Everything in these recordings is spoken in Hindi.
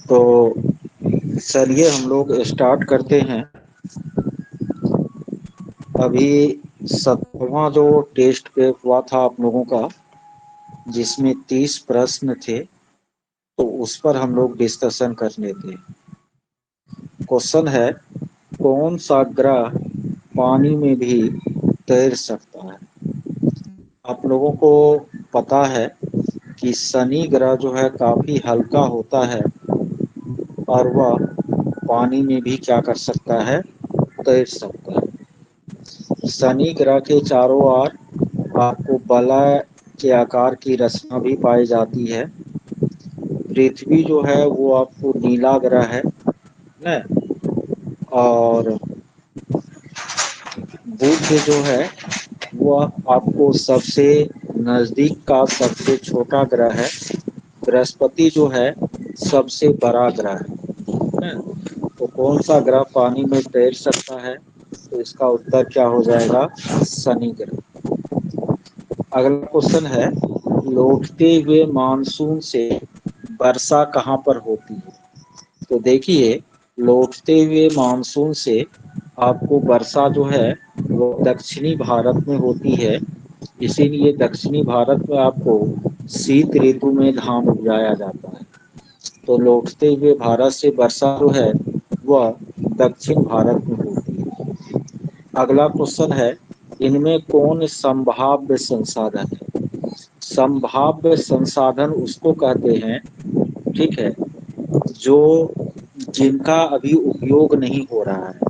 तो चलिए हम लोग स्टार्ट करते हैं। अभी 17वां जो टेस्ट पे हुआ था आप लोगों का, जिसमें 30 प्रश्न थे, तो उस पर हम लोग डिस्कशन कर लेते हैं। क्वेश्चन है, कौन सा ग्रह पानी में भी तैर सकता है? आप लोगों को पता है कि शनि ग्रह जो है काफी हल्का होता है और वह पानी में भी क्या कर सकता है, तैर सकता है। शनि ग्रह के चारों ओर आपको वलय के आकार की रचना भी पाई जाती है। पृथ्वी जो है वो आपको नीला ग्रह है न, और बुध जो है वह आपको सबसे नजदीक का सबसे छोटा ग्रह है। बृहस्पति जो है सबसे बड़ा ग्रह है। तो कौन सा ग्रह पानी में तैर सकता है? तो इसका उत्तर क्या हो जाएगा? शनि ग्रह। अगला क्वेश्चन है, लौटते हुए मानसून से वर्षा कहाँ पर होती है? तो देखिए, लौटते हुए मानसून से आपको वर्षा जो है वो दक्षिणी भारत में होती है। इसीलिए दक्षिणी भारत में आपको शीत ऋतु में धान उगाया जाता है। तो लौटते हुए भारत से वर्षा जो है वह दक्षिण भारत में होती है। अगला क्वेश्चन है, इनमें कौन संभाव्य संसाधन है? संभाव्य संसाधन उसको कहते हैं, ठीक है, जो जिनका अभी उपयोग नहीं हो रहा है,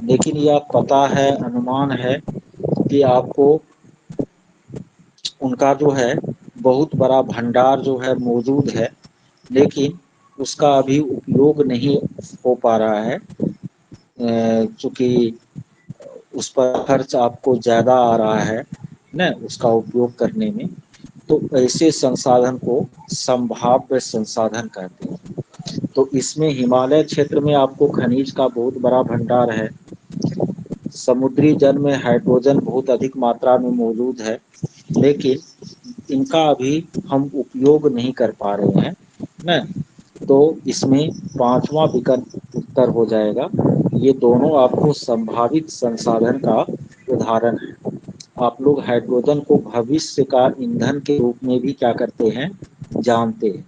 लेकिन यह पता है, अनुमान है कि आपको उनका जो है बहुत बड़ा भंडार जो है मौजूद है, लेकिन उसका अभी उपयोग नहीं हो पा रहा है, चूंकि उस पर खर्च आपको ज़्यादा आ रहा है न उसका उपयोग करने में। तो ऐसे संसाधन को संभाव्य संसाधन कहते हैं। तो इसमें हिमालय क्षेत्र में आपको खनिज का बहुत बड़ा भंडार है। समुद्री जल में हाइड्रोजन बहुत अधिक मात्रा में मौजूद है, लेकिन इनका अभी हम उपयोग नहीं कर पा रहे हैं न। तो इसमें पांचवा विकल्प उत्तर हो जाएगा। ये दोनों आपको संभावित संसाधन का उदाहरण है। आप लोग हाइड्रोजन को भविष्य का ईंधन के रूप में भी क्या करते हैं, जानते हैं।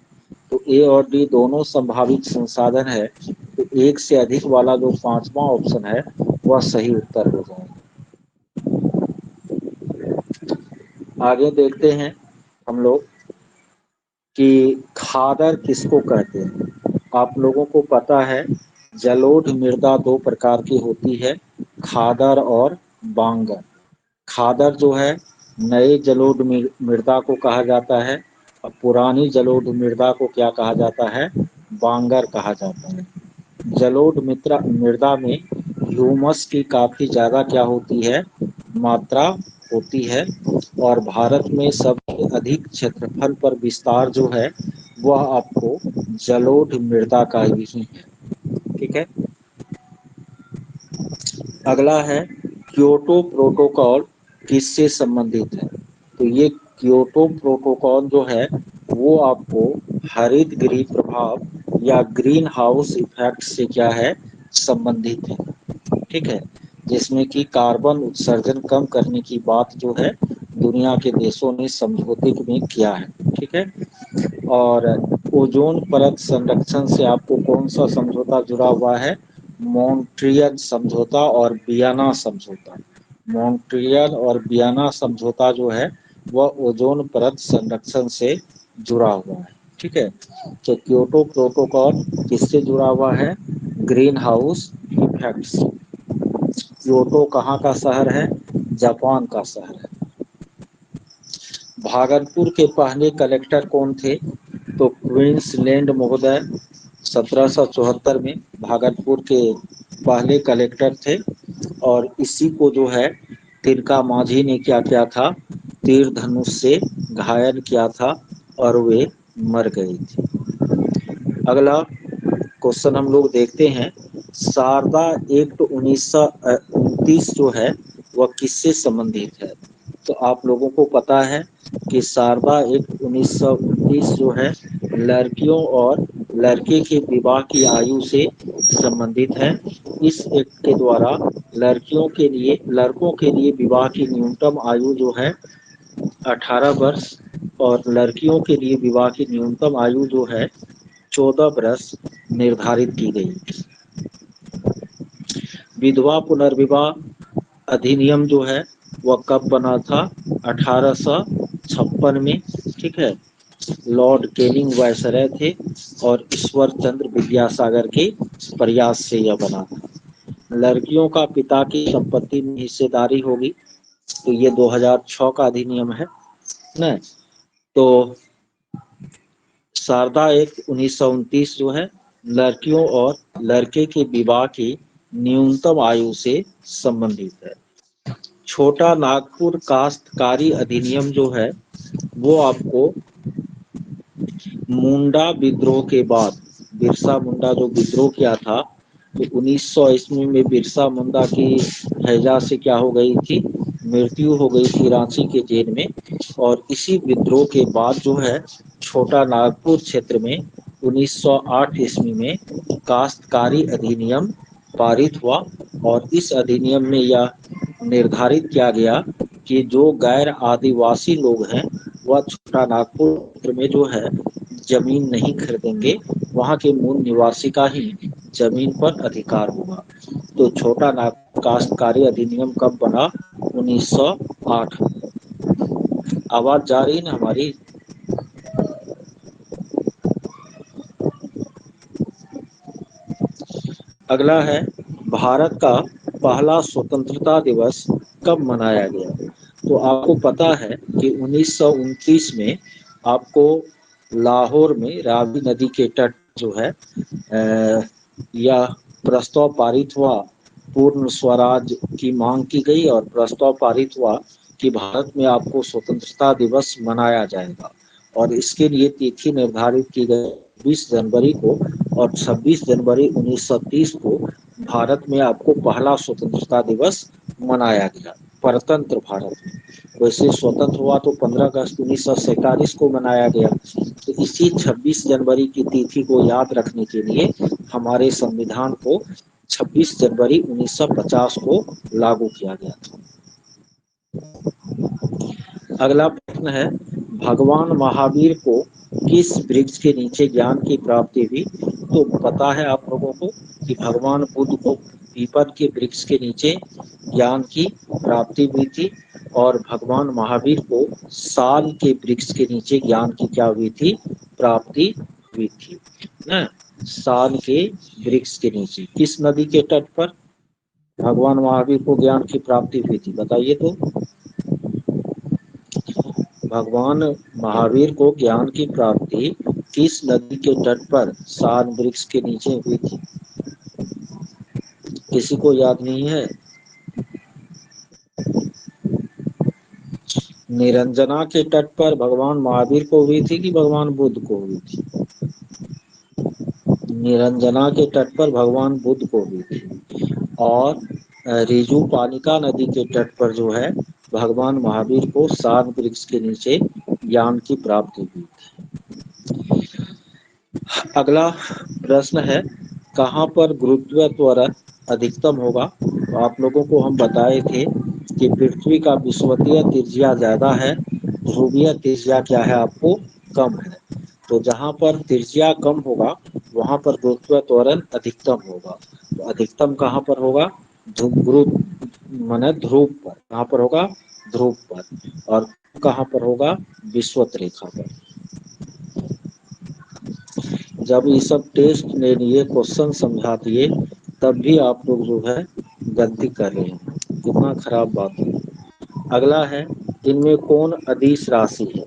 तो ए और डी दोनों संभावित संसाधन है। तो एक से अधिक वाला जो पांचवा ऑप्शन है वह सही उत्तर हो जाएगा। आगे देखते हैं हम लोग कि खादर किसको कहते हैं। आप लोगों को पता है, जलोढ़ मृदा दो प्रकार की होती है, खादर और बांगर। खादर जो है नए जलोढ़ मृदा को कहा जाता है, और पुरानी जलोढ़ मृदा को क्या कहा जाता है, बांगर कहा जाता है। जलोढ़ मृदा मृदा में ह्यूमस की काफी ज्यादा क्या होती है, मात्रा होती है। और भारत में सबसे अधिक क्षेत्रफल पर विस्तार जो है वह आपको जलोढ़ मृदा का ही है। ठीक है। अगला है, क्योटो प्रोटोकॉल किससे संबंधित है? तो ये क्योटो प्रोटोकॉल जो है वो आपको हरित गृह प्रभाव या ग्रीन हाउस इफेक्ट से क्या है, संबंधित है। ठीक है। जिसमें कि कार्बन उत्सर्जन कम करने की बात जो है दुनिया के देशों ने समझौते में किया है। ठीक है। और ओजोन परत संरक्षण से आपको कौन सा समझौता जुड़ा हुआ है? मॉन्ट्रियल समझौता और वियना समझौता। मॉन्ट्रियल और वियना समझौता जो है वह ओजोन परत संरक्षण से जुड़ा हुआ है। ठीक है। तो क्योटो प्रोटोकॉल किससे जुड़ा हुआ है? ग्रीन हाउस इफेक्ट से। क्योटो कहाँ का शहर है? जापान का शहर है। भागलपुर के पहले कलेक्टर कौन थे? तो क्वींसलैंड महोदय 1774 में भागलपुर के पहले कलेक्टर थे। और इसी को जो है तिलका मांझी ने क्या किया था, तीर धनुष से घायल किया था और वे मर गए थे। अगला क्वेश्चन हम लोग देखते हैं, शारदा एक्ट 1929 जो है वह किससे संबंधित है? तो आप लोगों को पता है कि शारदा एक्ट 1929 जो है लड़कियों और लड़के के विवाह की आयु से संबंधित है। इस एक्ट के द्वारा लड़कों के लिए विवाह की न्यूनतम आयु जो है 18 वर्ष और लड़कियों के लिए विवाह की न्यूनतम आयु जो है 14 वर्ष निर्धारित की गई। विधवा पुनर्विवाह अधिनियम जो है वह कब बना था? 1856 में। ठीक है, लॉर्ड कैनिंग वायसराय थे और ईश्वर चंद्र विद्यासागर के प्रयास से यह बना था। लड़कियों का पिता की संपत्ति में हिस्सेदारी होगी, तो ये 2006 का अधिनियम है ना। तो शारदा एक्ट 1929 जो है लड़कियों और लड़के के विवाह की न्यूनतम आयु से संबंधित है। छोटा नागपुर काश्तकारी अधिनियम जो है वो आपको मुंडा विद्रोह के बाद, बिरसा मुंडा जो विद्रोह किया था, तो 1900 ईस्वी में बिरसा मुंडा की हैजा से क्या हो गई थी? मृत्यु हो गई थी रांची के जेल में। और इसी विद्रोह के बाद जो है छोटा नागपुर क्षेत्र में 1908 ईस्वी में काश्तकारी अधिनियम पारित हुआ और इस अधिनियम में यह निर्धारित किया गया कि जो गैर आदिवासी लोग हैं वह छोटा नागपुर क्षेत्र में जो है जमीन नहीं खरीदेंगे, वहां के मूल निवासी का ही जमीन पर अधिकार होगा। तो छोटा नागपुर काश्तकारी अधिनियम कब बना? 1908। आवाज जा रही ना हमारी? अगला है भारत का पहला स्वतंत्रता दिवस कब मनाया गया? तो आपको पता है कि 1929 में आपको लाहौर में रावी नदी के तट जो है यह प्रस्ताव पारित हुआ, पूर्ण स्वराज की मांग की गई और प्रस्ताव पारित हुआ कि भारत में आपको स्वतंत्रता दिवस मनाया जाएगा और इसके लिए तिथि निर्धारित की गई 20 जनवरी को। और 26 जनवरी 1930 को भारत में आपको पहला स्वतंत्रता दिवस मनाया गया, परतंत्र भारत में। वैसे स्वतंत्र हुआ तो 15 अगस्त 1947 को मनाया गया। तो इसी 26 जनवरी की तिथि को याद रखने के लिए हमारे संविधान को 26 जनवरी 1950 को लागू किया गया था। अगला प्रश्न है भगवान महावीर को किस वृक्ष के नीचे ज्ञान की प्राप्ति हुई? तो पता है आप लोगों को कि भगवान बुद्ध को पीपल के वृक्ष के नीचे ज्ञान की प्राप्ति हुई थी और भगवान महावीर को साल के वृक्ष के नीचे ज्ञान की क्या हुई थी? प्राप्ति हुई थी ना। साल के वृक्ष के नीचे किस नदी के तट पर भगवान महावीर को ज्ञान की प्राप्ति हुई थी? बताइए तो। भगवान महावीर को ज्ञान की प्राप्ति किस नदी के तट पर साल वृक्ष के नीचे हुई थी? किसी को याद नहीं है? निरंजना के तट पर भगवान महावीर को हुई थी कि भगवान बुद्ध को हुई थी? निरंजना के तट पर भगवान बुद्ध को हुई थी। और रिजु पानिका नदी के तट पर जो है भगवान महावीर को साल वृक्ष के नीचे ज्ञान की प्राप्ति हुई थी। अगला प्रश्न है कहाँ पर गुरुत्व त्वरण अधिकतम होगा? तो आप लोगों को हम बताए थे कि पृथ्वी का विषुवतीय त्रिज्या ज्यादा है, ध्रुवीय त्रिज्या क्या है आपको? कम है। तो जहाँ पर त्रिज्या कम होगा वहाँ पर गुरुत्व त्वरण अधिकतम होगा। तो अधिकतम कहाँ पर होगा? ध्रुव माने ध्रुव पर। कहाँ पर होगा? ध्रुव पर। और कहाँ पर होगा? विषुवत रेखा पर। जब ये सब टेस्ट ले लिए, क्वेश्चन समझा दिए, तब भी आप लोग जो है गलती कर रहे हैं, कितना खराब बात है। अगला है इनमें कौन अदिश राशि है?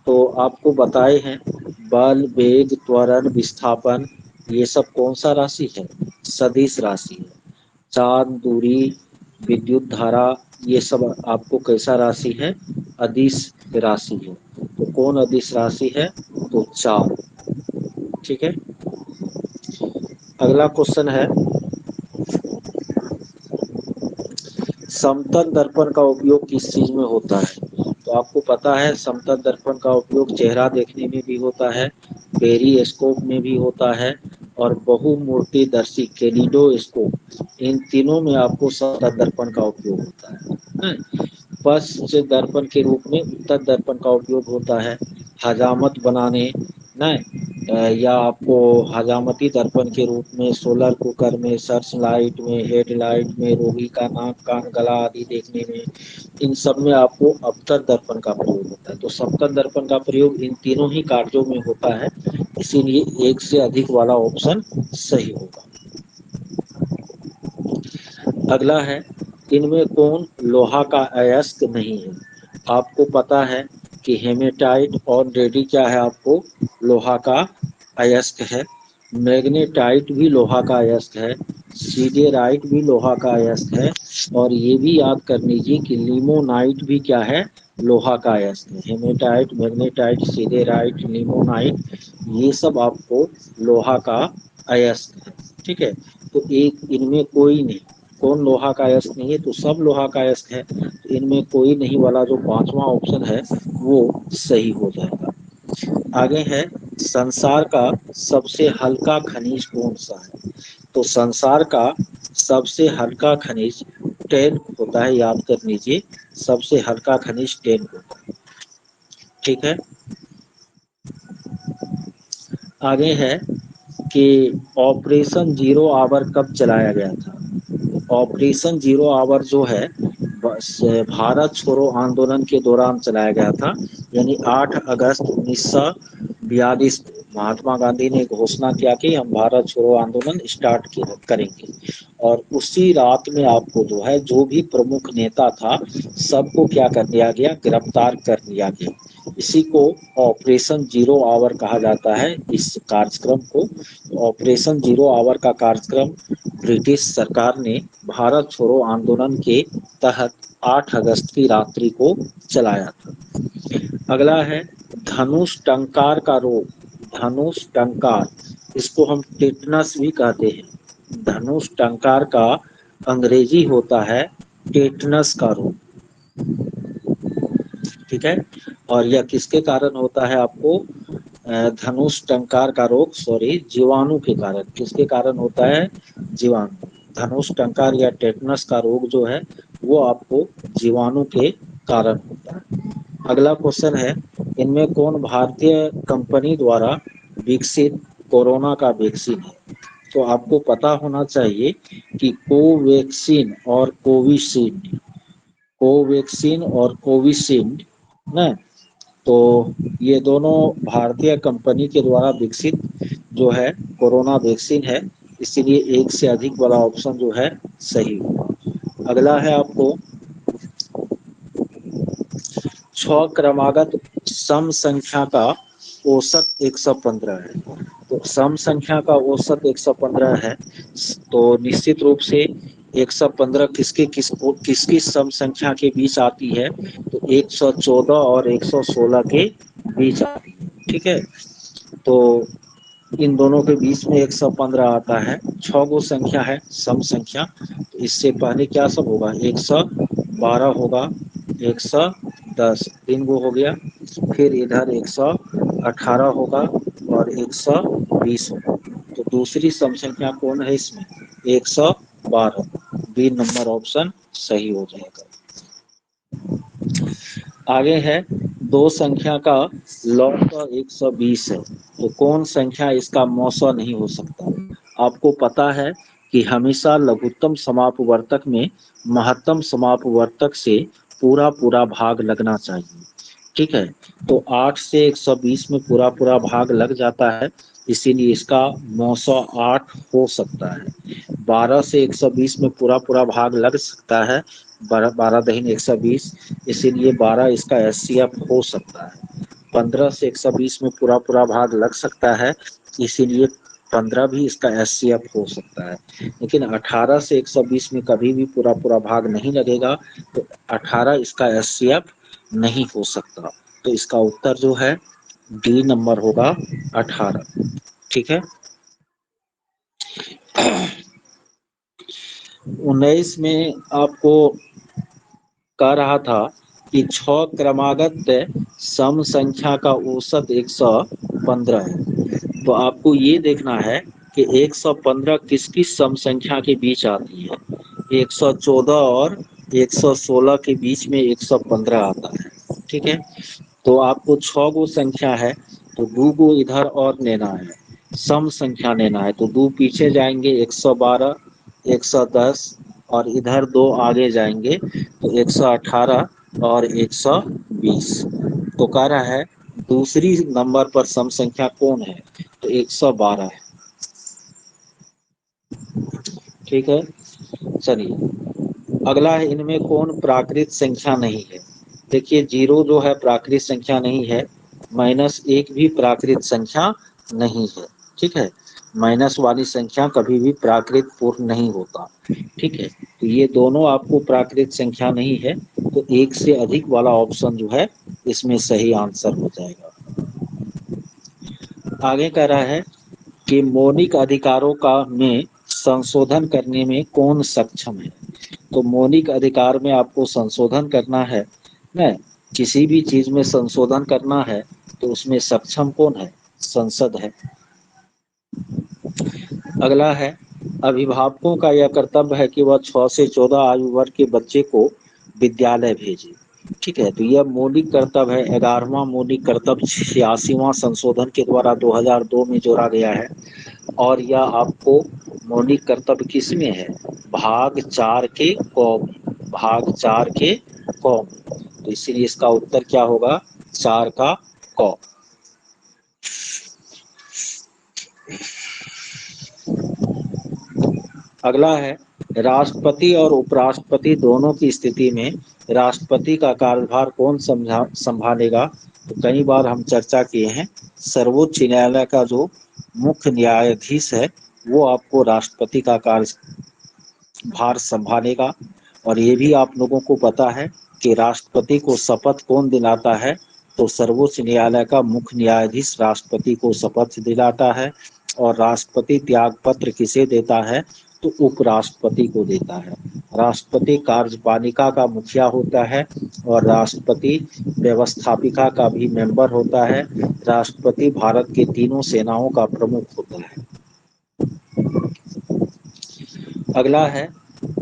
तो आपको बताए हैं बल, वेग, त्वरण, विस्थापन, ये सब कौन सा राशि है? सदिश राशि है। चांद, दूरी, विद्युत धारा, ये सब आपको कैसा राशि है? अदिश राशि है। तो कौन अदिश राशि है? तो चांद। ठीक है। अगला क्वेश्चन है समतल दर्पण का उपयोग किस चीज में होता है? तो आपको पता है समतल दर्पण का उपयोग चेहरा देखने में भी होता है, पेरिस्कोप में भी होता है और बहुमूर्तिदर्शी कैलिडोस्कोप, इन तीनों में आपको सतह दर्पण का उपयोग होता है। पश्च दर्पण के रूप में उत्तर दर्पण का उपयोग होता है हजामत बनाने न, या आपको हजामती दर्पण के रूप में सोलर कुकर में, सर्च लाइट में, हेडलाइट में, रोगी का नाक कान गला आदि देखने में, इन सब में आपको अवतर दर्पण का प्रयोग होता है। तो सप्तम दर्पण का प्रयोग इन तीनों ही कार्यों में होता है, इसीलिए एक से अधिक वाला ऑप्शन सही होगा। अगला है, इनमें कौन लोहा का अयस्क नहीं है? आपको पता है कि हेमेटाइट और रेडी क्या है, आपको लोहा का अयस्क है। मैग्नेटाइट भी लोहा का अयस्क है, सीडेराइट भी लोहा का अयस्क है, और ये भी याद कर लीजिए कि लिमोनाइट भी क्या है, लोहा का अयस्क है। हेमेटाइट, मैग्नेटाइट, सीडेराइट, लिमोनाइट, ये सब आपको लोहा का अयस्क है। ठीक है, तो एक इनमें कोई नहीं, कौन लोहा का अयस्क नहीं है? तो सब लोहा का अयस्क है, तो इनमें कोई नहीं वाला जो पांचवा ऑप्शन है वो सही हो जाएगा। आगे है, संसार का सबसे हल्का खनिज कौन सा है? तो संसार का सबसे हल्का खनिज टेन होता है, याद कर लीजिए, सबसे हल्का खनिज टेन होता है। ठीक है, आगे है कि ऑपरेशन जीरो आवर कब चलाया गया था? ऑपरेशन जीरो आवर जो है बस भारत छोड़ो आंदोलन के दौरान चलाया गया था, यानी 8 अगस्त 1942 को महात्मा गांधी ने घोषणा किया कि हम भारत छोड़ो आंदोलन स्टार्ट करेंगे, और उसी रात में आपको जो है जो भी प्रमुख नेता था सबको क्या कर दिया गया, गिरफ्तार कर लिया गया। इसी को ऑपरेशन जीरो आवर कहा जाता है। इस कार्यक्रम को, ऑपरेशन जीरो आवर का कार्यक्रम ब्रिटिश सरकार ने भारत छोड़ो आंदोलन के तहत 8 अगस्त की रात्रि को चलाया था। अगला है, धनुष टंकार का रोग। धनुष टंकार, इसको हम टेटनस भी कहते हैं। धनुष टंकार का अंग्रेजी होता है टेटनस का रोग। ठीक है, और यह किसके कारण होता है? आपको धनुष टंकार का रोग, सॉरी, जीवाणु के कारण। किसके कारण होता है? जीवाणु। धनुष टंकार या टेटनस का रोग जो है वो आपको जीवाणु के कारण होता है। अगला क्वेश्चन है, इनमें कौन भारतीय कंपनी द्वारा विकसित कोरोना का वैक्सीन है? तो आपको पता होना चाहिए कि कोवैक्सीन और कोविशील्ड, कोवैक्सीन और कोविशील्ड ना, तो ये दोनों भारतीय कंपनी के द्वारा विकसित जो है कोरोना वैक्सीन है, इसीलिए एक से अधिक वाला ऑप्शन जो है सही होगा। अगला है, आपको 6 क्रमागत सम संख्या का औसत 115 है। तो सम संख्या का औसत 115 है, तो निश्चित रूप से 115 किसकी सम संख्या के बीच आती है? तो 114 और 116 के बीच आती है। ठीक है, तो इन दोनों के बीच में 115 आता है। 6 गो संख्या है सम संख्या, तो इससे पहले क्या सब होगा? 112 होगा, 110, 3 गो हो गया, फिर इधर 118 होगा और 120 होगा। तो दूसरी सम संख्या कौन है इसमें? 112, बी नंबर ऑप्शन सही हो जाएगा। आगे है, दो संख्या का लॉग का 120 है, तो कौन संख्या इसका मौसा नहीं हो सकता? आपको पता है कि हमेशा लघुत्तम समापवर्तक में महत्तम समापवर्तक से पूरा पूरा भाग लगना चाहिए। ठीक है, तो 8 से 120 में पूरा पूरा भाग लग जाता है, इसीलिए इसका मौसा 8 हो सकता है। 12 से 120 में पूरा पूरा भाग लग सकता है, 12 दहीन 120, इसीलिए 12 इसका एचसीएफ हो सकता है। 15 से 120 में पूरा पूरा भाग लग सकता है, इसीलिए 15 भी इसका एचसीएफ हो सकता है। लेकिन 18 से 120 में कभी भी पूरा पूरा भाग नहीं लगेगा, तो 18 इसका एचसीएफ नहीं हो सकता। तो इसका उत्तर जो है डी नंबर होगा 18। ठीक है, 19 में आपको कह रहा था कि 6 क्रमागत सम संख्या का औसत 115 है। तो आपको ये देखना है कि 115 किस किस सम संख्या के बीच आती है। 114 और 116 के बीच में 115 आता है। ठीक है, तो आपको 6 गो संख्या है तो 2 गो इधर और लेना है, सम संख्या लेना है। तो 2 पीछे जाएंगे 112, 110 और इधर 2 आगे जाएंगे तो 118 और 120। तो कह रहा है दूसरी नंबर पर सम संख्या कौन है, तो 112 है। ठीक है, चलिए अगला है, इनमें कौन प्राकृत संख्या नहीं है। देखिए 0 जो है प्राकृत संख्या नहीं है, -1 भी प्राकृत संख्या नहीं है। ठीक है, माइनस वाली संख्या कभी भी प्राकृत पूर्ण नहीं होता। ठीक है, तो ये दोनों आपको प्राकृत संख्या नहीं है, तो एक से अधिक वाला ऑप्शन जो है इसमें सही आंसर हो जाएगा। आगे कह रहा है कि मौलिक अधिकारों का में संशोधन करने में कौन सक्षम है। तो मौलिक अधिकार में आपको संशोधन करना है ना, किसी भी चीज में संशोधन करना है तो उसमें सक्षम कौन है, संसद है। अगला है, अभिभावकों का यह कर्तव्य है कि वह 6 से 14 आयु वर्ग के बच्चे को विद्यालय भेजे। ठीक है, तो यह मौलिक कर्तव्य है, 11वां मौलिक कर्तव्य 86वां संशोधन के द्वारा 2002 में जोड़ा गया है। और यह आपको मौलिक कर्तव्य किस में है, भाग 4 के क में, भाग 4 के क में। तो इसीलिए इसका उत्तर क्या होगा, 4 का क। अगला है, राष्ट्रपति और उपराष्ट्रपति दोनों की स्थिति में राष्ट्रपति का कार्यभार कौन संभालेगा। तो कई बार हम चर्चा किए हैं, सर्वोच्च न्यायालय का जो मुख्य न्यायाधीश है वो आपको राष्ट्रपति का कार्यभार संभालेगा। और ये भी आप लोगों को पता है कि राष्ट्रपति को शपथ कौन दिलाता है, तो सर्वोच्च न्यायालय का मुख्य न्यायाधीश राष्ट्रपति को शपथ दिलाता है। और राष्ट्रपति त्याग पत्र किसे देता है, तो उपराष्ट्रपति को देता है। राष्ट्रपति कार्यपालिका का मुखिया होता है और राष्ट्रपति व्यवस्थापिका का भी मेंबर होता है। राष्ट्रपति भारत के तीनों सेनाओं का प्रमुख होता है। अगला है,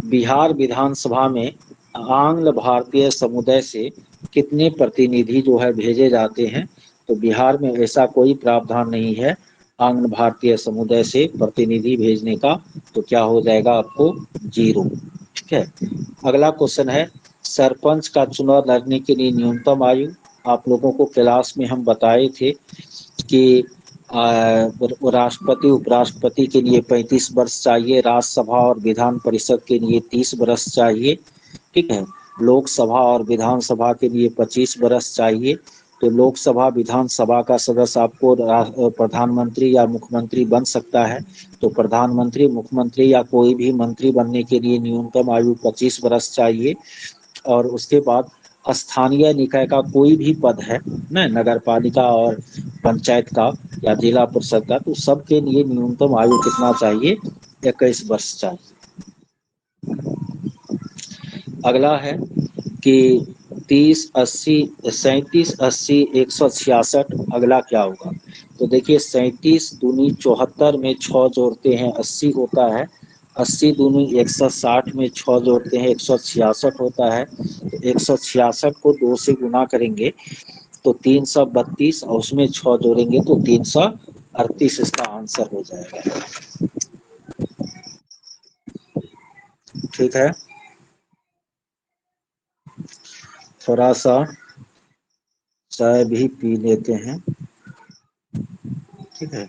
बिहार विधानसभा में आंग्ल भारतीय समुदाय से कितने प्रतिनिधि जो है भेजे जाते हैं। तो बिहार में ऐसा कोई प्रावधान नहीं है आंग्ल भारतीय समुदाय से प्रतिनिधि भेजने का, तो क्या हो जाएगा आपको 0। ठीक है, अगला क्वेश्चन है, सरपंच का चुनाव लड़ने के लिए न्यूनतम आयु। आप लोगों को क्लास में हम बताए थे कि राष्ट्रपति उपराष्ट्रपति के लिए 35 वर्ष चाहिए, राज्यसभा और विधान परिषद के लिए 30 वर्ष चाहिए। ठीक है, लोकसभा और विधानसभा के लिए 25 वर्ष चाहिए। तो लोकसभा विधानसभा का सदस्य आपको प्रधानमंत्री या मुख्यमंत्री बन सकता है। तो प्रधानमंत्री, मुख्यमंत्री या कोई भी मंत्री बनने के लिए न्यूनतम आयु 25 वर्ष चाहिए। और उसके बाद स्थानीय निकाय का कोई भी पद है ना, नगर पालिका और पंचायत का या जिला परिषद का, तो सबके लिए न्यूनतम आयु कितना चाहिए, 21 वर्ष चाहिए। अगला है कि 30, 80, 37, 80, 166, अगला क्या होगा। तो देखिए 37 दूनी 74 में 6 जोड़ते हैं 80 होता है, 80 दूनी 160 में 6 जोड़ते हैं 166 होता है। तो 166 को 2 से गुना करेंगे तो 332 और उसमें 6 जोड़ेंगे तो 338 इसका आंसर हो जाएगा। ठीक है, थोड़ा सा चाय भी पी लेते हैं। ठीक है,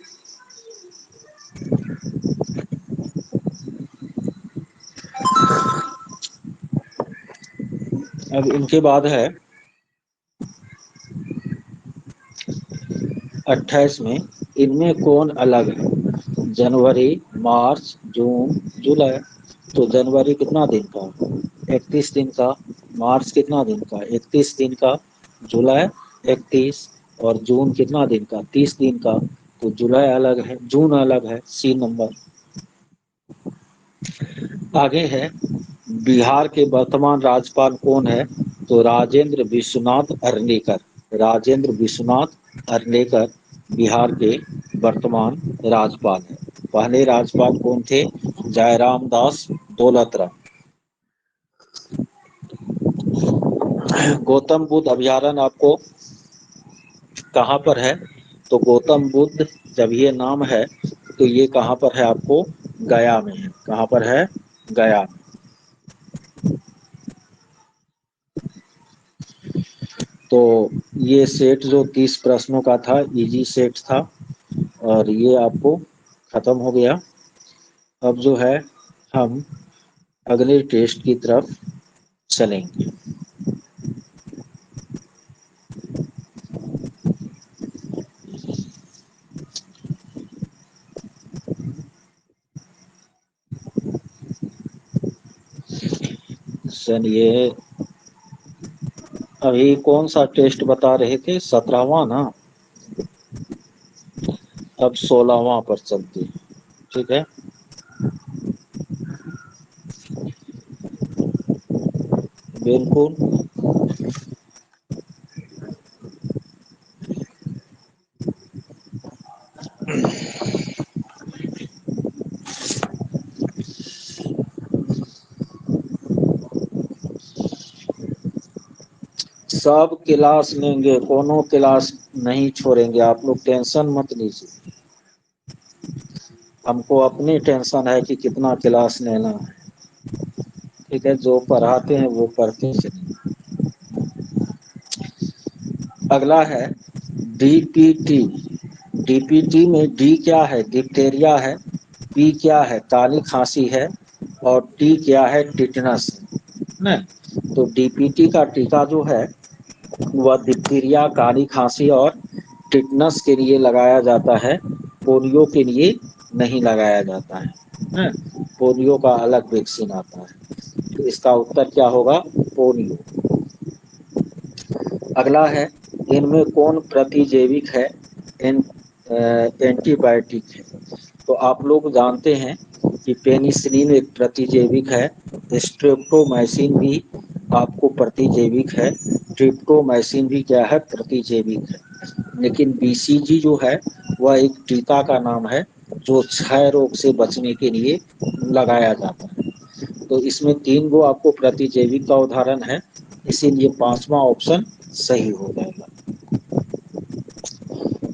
अब इनके बाद है 28 में, इनमें कौन अलग है, जनवरी, मार्च, जून, जुलाई। तो जनवरी कितना दिन का, 31 दिन का। मार्च कितना दिन का, 31 दिन का। जुलाई 31। और जून कितना दिन का, 30 दिन का। तो जुलाई अलग है, जून अलग है, सी नंबर। आगे है, बिहार के वर्तमान राज्यपाल कौन है। तो राजेंद्र विश्वनाथ अर्लेकर, राजेंद्र विश्वनाथ अर्लेकर बिहार के वर्तमान राज्यपाल हैं। पहले राज्यपाल कौन थे? जयराम दास दौलत राम। गौतम बुद्ध अभयारण्य आपको कहाँ पर है? तो गौतम बुद्ध जब ये नाम है तो ये कहाँ पर है? आपको गया में है। कहाँ पर है? गया में। तो ये सेट जो 30 प्रश्नों का था, इजी सेट था, और ये आपको खत्म हो गया। अब जो है हम अगले टेस्ट की तरफ चलेंगे। चलिए, अभी कौन सा टेस्ट बता रहे थे? 17वां ना? अब 16वां पर चलते हैं। ठीक है। बिल्कुल। सब क्लास लेंगे, कोनो क्लास नहीं छोड़ेंगे, आप लोग टेंशन मत लीजिए। हमको अपनी टेंशन है कि कितना क्लास लेना है। ठीक है, जो पढ़ाते हैं वो पढ़ते चलिए। अगला है डीपीटी। डीपीटी में डी क्या है? डिप्थेरिया है। पी क्या है? काली खांसी है। और टी क्या है? टिटनस है। तो डीपीटी का टीका जो है वह डिप्थीरिया, काली खांसी और टिटनस के लिए लगाया जाता है। पोलियो के लिए नहीं लगाया जाता है। पोलियो का अलग वैक्सीन आता है। तो इसका उत्तर क्या होगा? पोलियो। अगला है इनमें कौन प्रतिजैविक है? एन, एंटीबायोटिक है। तो आप लोग जानते हैं कि पेनिसिलिन एक प्रतिजैविक है। स्ट्रेप्टोमाइसिन भी आपको प्रतिजैविक है। ट्रिप्टोमाइसिन भी क्या है? प्रतिजैविक है। लेकिन बीसीजी जो है वह एक टीका का नाम है जो क्षय रोग से बचने के लिए लगाया जाता है। तो इसमें 3 गो आपको प्रतिजैविक का उदाहरण है, इसीलिए 5वां ऑप्शन सही हो जाएगा।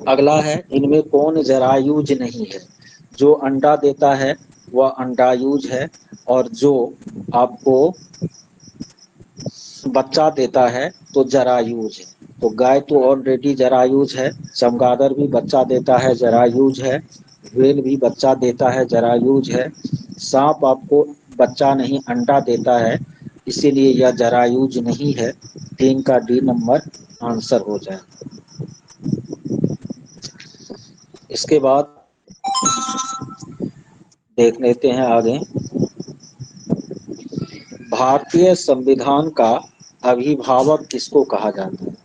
अगला है इनमें कौन जरायुज नहीं है? जो अंडा देता है वह अंडायुज है, और जो आपको बच्चा देता है तो जरायुज है। तो गाय तो ऑलरेडी जरायुज है, चमगादड़ भी बच्चा देता है, जरायुज है। व्हेल भी बच्चा देता है, जरायुज है। सांप आपको बच्चा नहीं अंडा देता है, इसीलिए यह जरायुज नहीं है। 3 का डी नंबर आंसर हो जाए। इसके बाद देख लेते हैं आगे। भारतीय संविधान का अभिभावक किसको कहा जाता है?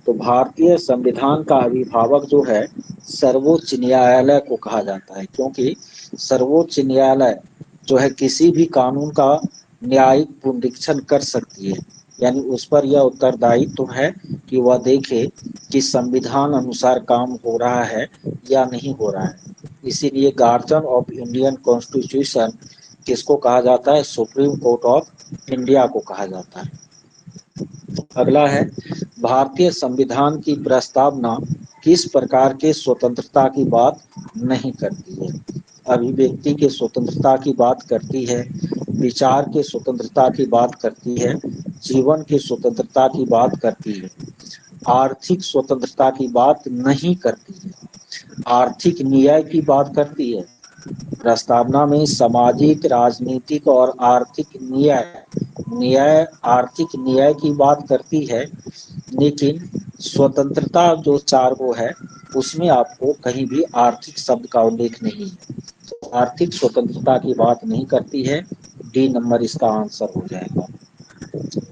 तो भारतीय संविधान का अभिभावक जो है सर्वोच्च न्यायालय को कहा जाता है, क्योंकि सर्वोच्च न्यायालय जो है किसी भी कानून का न्यायिक पुनरीक्षण कर सकती है। यानी उस पर यह उत्तरदायित्व तो है कि वह देखे कि संविधान अनुसार काम हो रहा है या नहीं हो रहा है। इसीलिए गार्जियन ऑफ इंडियन कॉन्स्टिट्यूशन किसको कहा जाता है? सुप्रीम कोर्ट ऑफ इंडिया को कहा जाता है। अगला है भारतीय संविधान की प्रस्तावना किस प्रकार के स्वतंत्रता की बात नहीं करती है? अभिव्यक्ति के स्वतंत्रता की बात करती है, विचार के स्वतंत्रता की बात करती है, जीवन की स्वतंत्रता की बात करती है, आर्थिक स्वतंत्रता की बात नहीं करती है, आर्थिक न्याय की बात करती है। प्रस्तावना में सामाजिक, राजनीतिक और आर्थिक न्याय न्याय आर्थिक न्याय की बात करती है, लेकिन स्वतंत्रता जो 4 गो है उसमें आपको कहीं भी आर्थिक शब्द का उल्लेख नहीं है। तो आर्थिक स्वतंत्रता की बात नहीं करती है। डी नंबर इसका आंसर हो जाएगा।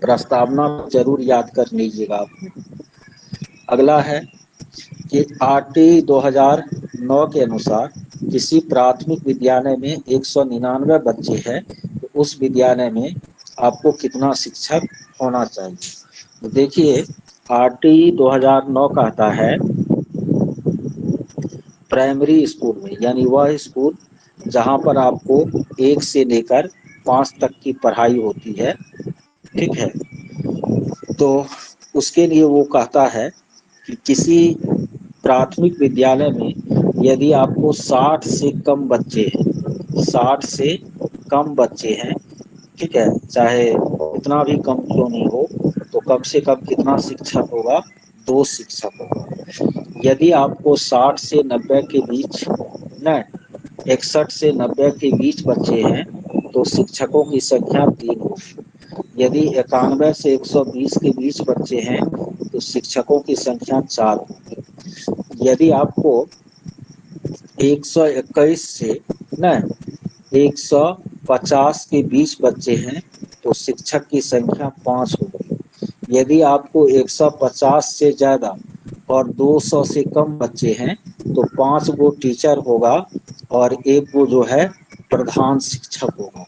प्रस्तावना जरूर याद कर लीजिएगा आप। अगला है कि आरटी 2009 के अनुसार किसी प्राथमिक विद्यालय में 199 बच्चे हैं, तो उस विद्यालय में आपको कितना शिक्षक होना चाहिए? तो देखिए, आरटी 2009 कहता है प्राइमरी स्कूल में, यानी वह स्कूल जहाँ पर आपको 1 से लेकर 5 तक की पढ़ाई होती है, ठीक है। तो उसके लिए वो कहता है कि किसी प्राथमिक विद्यालय में यदि आपको 60 से कम बच्चे हैं, 60 से कम बच्चे हैं, ठीक है, चाहे इतना भी कम क्यों नहीं हो, तो कम से कम कितना शिक्षक होगा, 2 शिक्षक होगा। यदि आपको 60 से 90 के बीच न 61 से 90 के बीच बच्चे हैं तो शिक्षकों की संख्या 3 होगी। यदि 91 से 120 के बीच बच्चे हैं तो शिक्षकों की संख्या 4 होगी। यदि आपको 121 से न 150 के बीच बच्चे हैं तो शिक्षक की संख्या 5 होगी। यदि आपको 150 से ज़्यादा और 200 से कम बच्चे हैं तो 5 गो टीचर होगा और 1 गो जो है प्रधान शिक्षक होगा।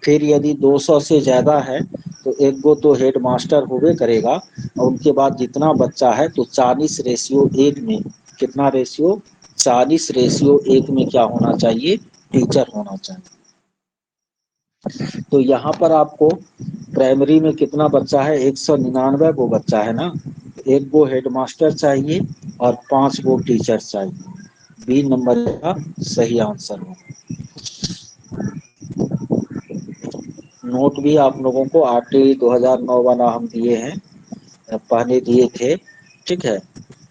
फिर यदि 200 से ज़्यादा है तो 1 गो तो हेड मास्टर होवे करेगा, और उनके बाद जितना बच्चा है तो 40:1 में, कितना रेशियो, 40:1 में क्या होना चाहिए, टीचर होना चाहिए। तो यहाँ पर आपको प्राइमरी में कितना बच्चा है, 199 गो बच्चा है ना, 1 गो हेड मास्टर चाहिए और 5 गो टीचर चाहिए। बी नंबर का सही आंसर होगा। नोट भी आप लोगों को आरटीई 2009 वाला हम दिए हैं, पहले दिए थे, ठीक है।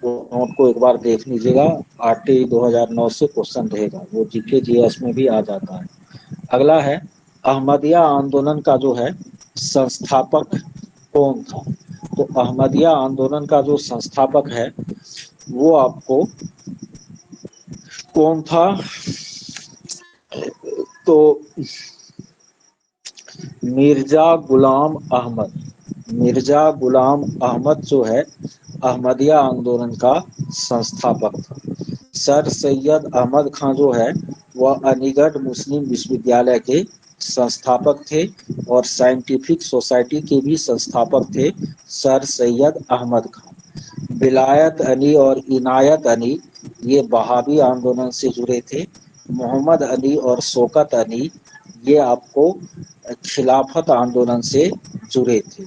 वो नोट को एक बार देख लीजिएगा, आरटीई 2009 से क्वेश्चन रहेगा, वो जीके जीएस में भी आ जाता है। अगला है अहमदिया आंदोलन का जो है संस्थापक कौन था। तो अहमदिया आंदोलन का जो संस्थापक है वो आपको कौन था, तो मिर्जा गुलाम अहमद। मिर्जा गुलाम अहमद जो है अहमदिया आंदोलन का संस्थापक था। सर सैयद अहमद खान जो है वह अलीगढ़ मुस्लिम विश्वविद्यालय के संस्थापक थे और साइंटिफिक सोसाइटी के भी संस्थापक थे सर सैयद अहमद खान। विलायत अली और इनायत अली ये बहावी आंदोलन से जुड़े थे। मोहम्मद अली और शौकत अली ये आपको खिलाफत आंदोलन से जुड़े थे।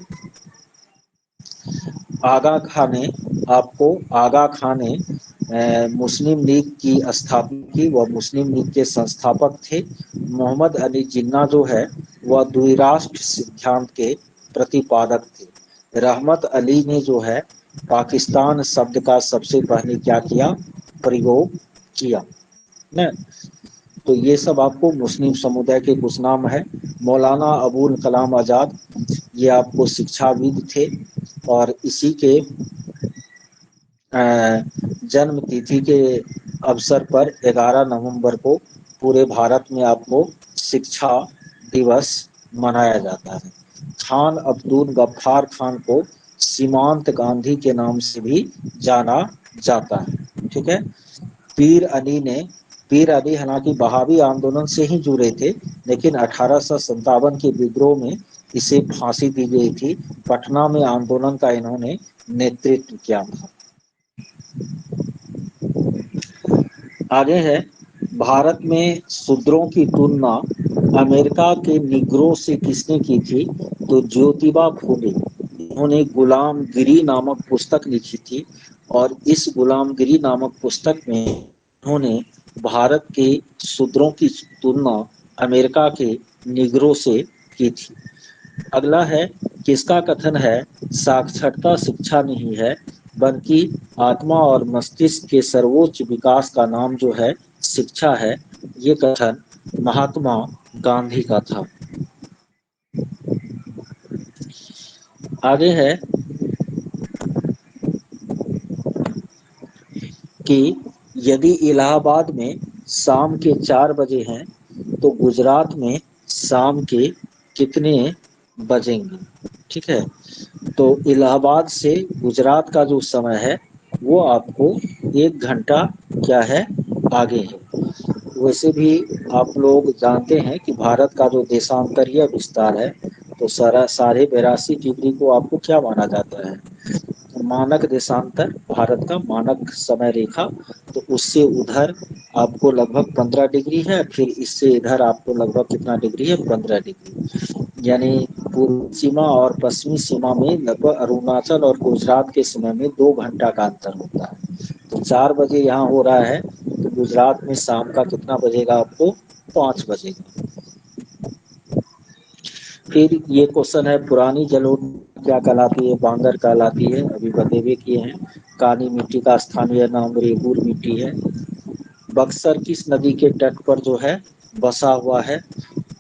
आगा खां ने आपको, आगा खां ने मुस्लिम लीग की स्थापना की, वह मुस्लिम लीग के संस्थापक थे। मोहम्मद अली जिन्ना जो है वह द्विराष्ट्र सिद्धांत के प्रतिपादक थे। रहमत अली ने जो है पाकिस्तान शब्द का सबसे पहले क्या किया, प्रयोग किया न। तो ये सब आपको मुस्लिम समुदाय के कुछ नाम है। मौलाना अबुल कलाम आज़ाद ये आपको शिक्षाविद थे और इसी के जन्म तिथि के अवसर पर 11 नवंबर को पूरे भारत में आपको शिक्षा दिवस मनाया जाता है। खान अब्दुल गफ्फार खान को सीमांत गांधी के नाम से भी जाना जाता है, ठीक है। पीर अली ने, पीर अली हालांकि बहावी आंदोलन से ही जुड़े थे, लेकिन 1857 के विद्रोह में इसे फांसी दी गई थी। पटना में आंदोलन का इन्होंने नेतृत्व किया था। आगे है भारत में शूद्रों की तुलना अमेरिका के निग्रो से किसने की थी। तो ज्योतिबा फूले, उन्होंने गुलामगिरी नामक पुस्तक लिखी थी और इस गुलामगिरी नामक पुस्तक में उन्होंने भारत के शूद्रों की तुलना अमेरिका के निग्रो से की थी। अगला है किसका कथन है साक्षरता शिक्षा नहीं है बल्कि आत्मा और मस्तिष्क के सर्वोच्च विकास का नाम जो है शिक्षा है। ये कथन महात्मा गांधी का था। आगे है कि यदि इलाहाबाद में शाम के 4 बजे हैं तो गुजरात में शाम के कितने बजेंगे, ठीक है। तो इलाहाबाद से गुजरात का जो समय है वो आपको 1 घंटा क्या है आगे है। वैसे भी आप लोग जानते हैं कि भारत का जो देशांतरीय विस्तार है तो 82 डिग्री को आपको क्या माना जाता है, मानक देशांतर, भारत का मानक समय रेखा, तो उससे उधर आपको लगभग 15 डिग्री है, फिर इससे इधर आपको लगभग कितना डिग्री है, 15 डिग्री। यानी पूर्वी सीमा और पश्चिमी सीमा में लगभग अरुणाचल और गुजरात के समय में 2 घंटा का अंतर होता है। तो 4 बजे यहाँ हो रहा है, तो गुजरात में शाम का कितना बजेगा आपको, 5 बजेगा। फिर ये क्वेश्चन है, पुरानी जलोढ़ क्या कहलाती है, बांगर कहलाती है, अभी बतेवे किए हैं। काली मिट्टी का स्थानीय नाम रेगुर मिट्टी है। बक्सर किस नदी के तट पर जो है बसा हुआ है,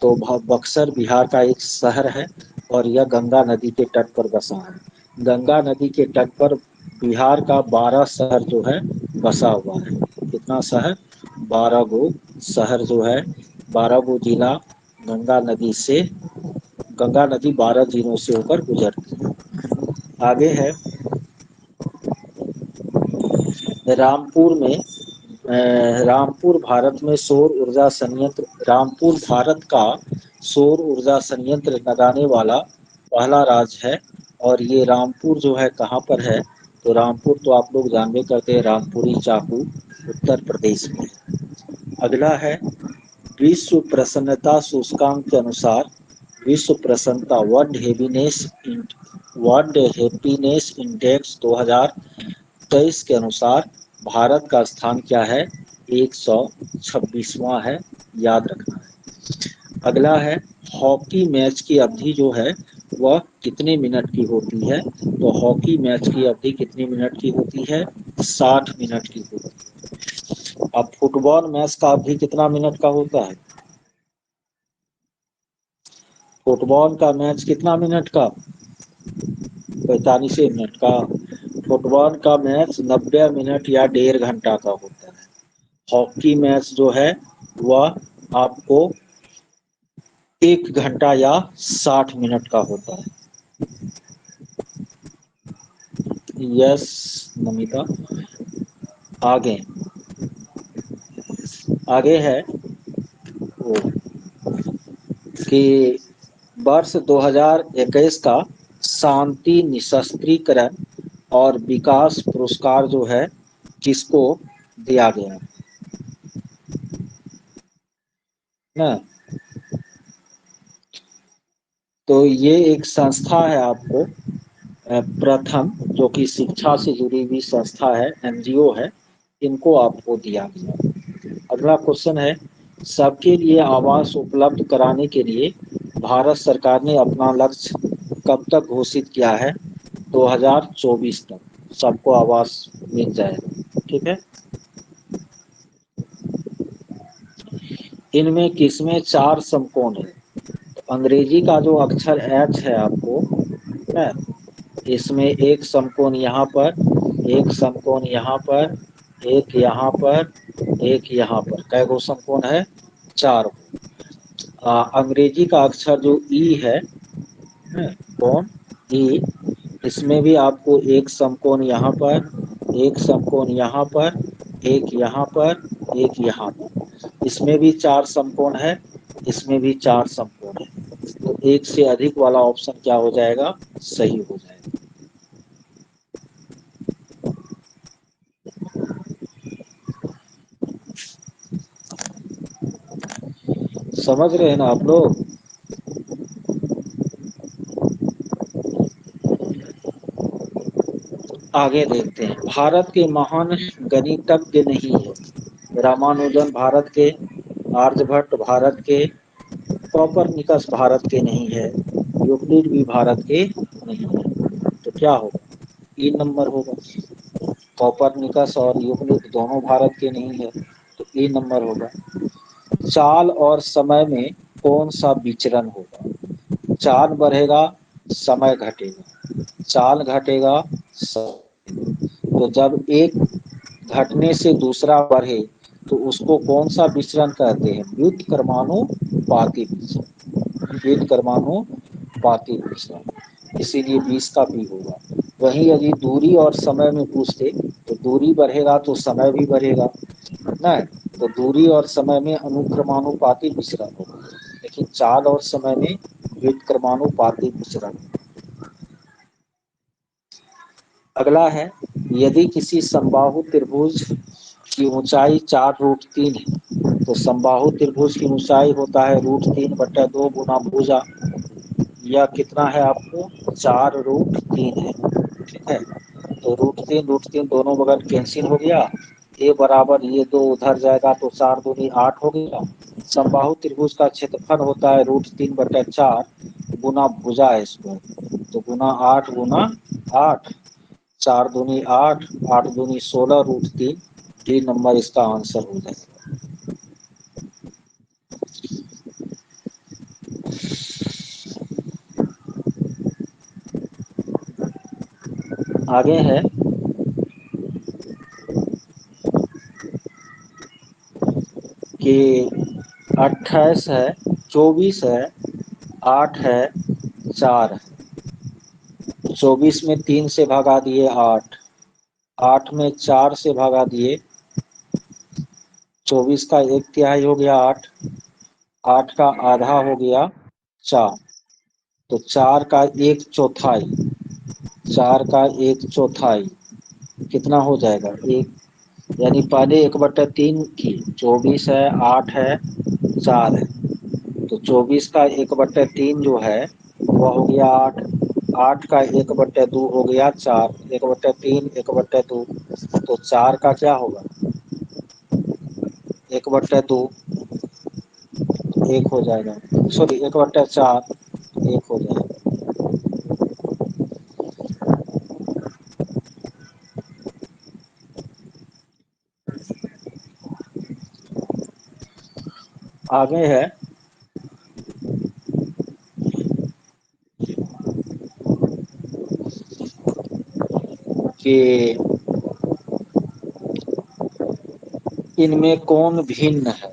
तो बक्सर बिहार का एक शहर है और यह गंगा नदी के तट पर बसा है। गंगा नदी के तट पर बिहार का 12 शहर जो है बसा हुआ है। कितना शहर, 12 गो शहर जो है, 12 गो जिला गंगा नदी से, गंगा नदी 12 जिलों से होकर गुजरती है। आगे है रामपुर में, रामपुर भारत में सौर ऊर्जा संयंत्र, रामपुर भारत का सौर ऊर्जा संयंत्र लगाने वाला पहला राज्य है। और ये रामपुर जो है कहाँ पर है, तो रामपुर तो आप लोग जानबे करते हैं, रामपुरी चाकू उत्तर प्रदेश में। अगला है विश्व प्रसन्नता सूचकांक के अनुसार, विश्व प्रसन्नता वर्ल्ड हैप्पीनेस इंडेक्स 2023 के अनुसार भारत का स्थान क्या है, 126वां है, याद रखना है। अगला है हॉकी मैच की अवधि जो है वह कितने मिनट की होती है, तो हॉकी मैच की अवधि कितने मिनट की होती है, 60 मिनट की होती है। अब फुटबॉल मैच का अवधि कितना मिनट का होता है, फुटबॉल का मैच कितना मिनट का, 45 मिनट का। फुटबॉल का मैच 90 मिनट या 1.5 घंटा का होता है। हॉकी मैच जो है वह आपको 1 घंटा या 60 मिनट का होता है। यस नमिता। आगे आगे है वो कि वर्ष 2021 का शांति निशस्त्रीकरण और विकास पुरस्कार जो है किसको दिया गया ना, तो ये एक संस्था है आपको, प्रथम, जो कि शिक्षा से जुड़ी हुई संस्था है, एनजीओ है, इनको आपको दिया गया। अगला क्वेश्चन है, सबके लिए आवास उपलब्ध कराने के लिए भारत सरकार ने अपना लक्ष्य कब तक घोषित किया है, 2024 तक सबको आवास मिल जाएगा। ठीक है, इनमें किसमें 4 समकोण है, तो अंग्रेजी का जो अक्षर एच है आपको है, इसमें एक समकोण यहाँ पर, एक समकोण यहाँ पर, एक यहाँ पर, एक यहाँ पर, कै गो समकोण है, 4। अंग्रेजी का अक्षर जो ई है, कौन, ई, इसमें भी आपको एक समकोण यहाँ पर, एक समकोण यहाँ पर, एक यहाँ पर, एक यहाँ पर, इसमें भी 4 समकोण है, इसमें भी 4 समकोण है। तो एक से अधिक वाला ऑप्शन क्या हो जाएगा, सही हो जाएगा। समझ रहे हैं ना आप लोग। आगे देखते हैं, भारत के महान गणितज्ञ नहीं है, रामानुजन भारत के, आर्यभट्ट भारत के, कॉपरनिकस भारत के नहीं है, यूक्लिड भी भारत के नहीं है, तो क्या होगा, 3 नंबर होगा। कॉपरनिकस और यूक्लिड दोनों भारत के नहीं है, तो 3 नंबर होगा। चाल और समय में कौन सा विचरण होगा, चाल बढ़ेगा समय घटेगा, चाल घटेगा तो जब एक घटने से दूसरा बढ़े तो उसको कौन सा विचरण कहते हैं, व्युत्क्रमानुपाती विचरण, व्युत्क्रमानुपाती विचरण, इसीलिए 20 का भी होगा। वहीं यदि दूरी और समय में पूछते तो दूरी बढ़ेगा तो समय भी बढ़ेगा ना, तो दूरी और समय में अनुक्रमानुपाती विचरण होगा, लेकिन चाल और समय में व्युत्क्रमानुपाती विचरण। अगला है, यदि किसी समबाहु त्रिभुज की ऊंचाई 4√3 है तो समबाहु त्रिभुज की ऊंचाई होता है √3/2 गुना भुजा। यह कितना है आपको 4√3 है। ठीक है, तो √3 दोनों बगल कैंसिल हो गया, ए बराबर ये दो उधर जाएगा तो 4×2=8 हो गया। समबाहु त्रिभुज का क्षेत्रफल होता है √3/4 गुना भुजा है इसको, तो गुना 8×8, 4×2=8, 8×2=16 √3। 3 नंबर इसका आंसर हो जाएगा। आगे है कि 28 है, 24 है, 8 है, 4 है। 24 में 3 से भगा दिए 8, 8 में 4 से भगा दिए, 24 का 1/3 हो गया 8, 8 का आधा हो गया 4, तो 4 का 1/4, 4 का 1/4 कितना हो जाएगा एक, यानी पहले 1/3 की 24 है, 8 है, 4 है, तो 24 का 1/3 जो है वह हो गया 8, 8 का 1/2 हो गया 4, 1/3 1/2, तो 4 का क्या होगा 1/2 1 हो जाएगा, सॉरी 1/4 1 हो जाएगा। आगे है कि इनमें कौन भिन्न है,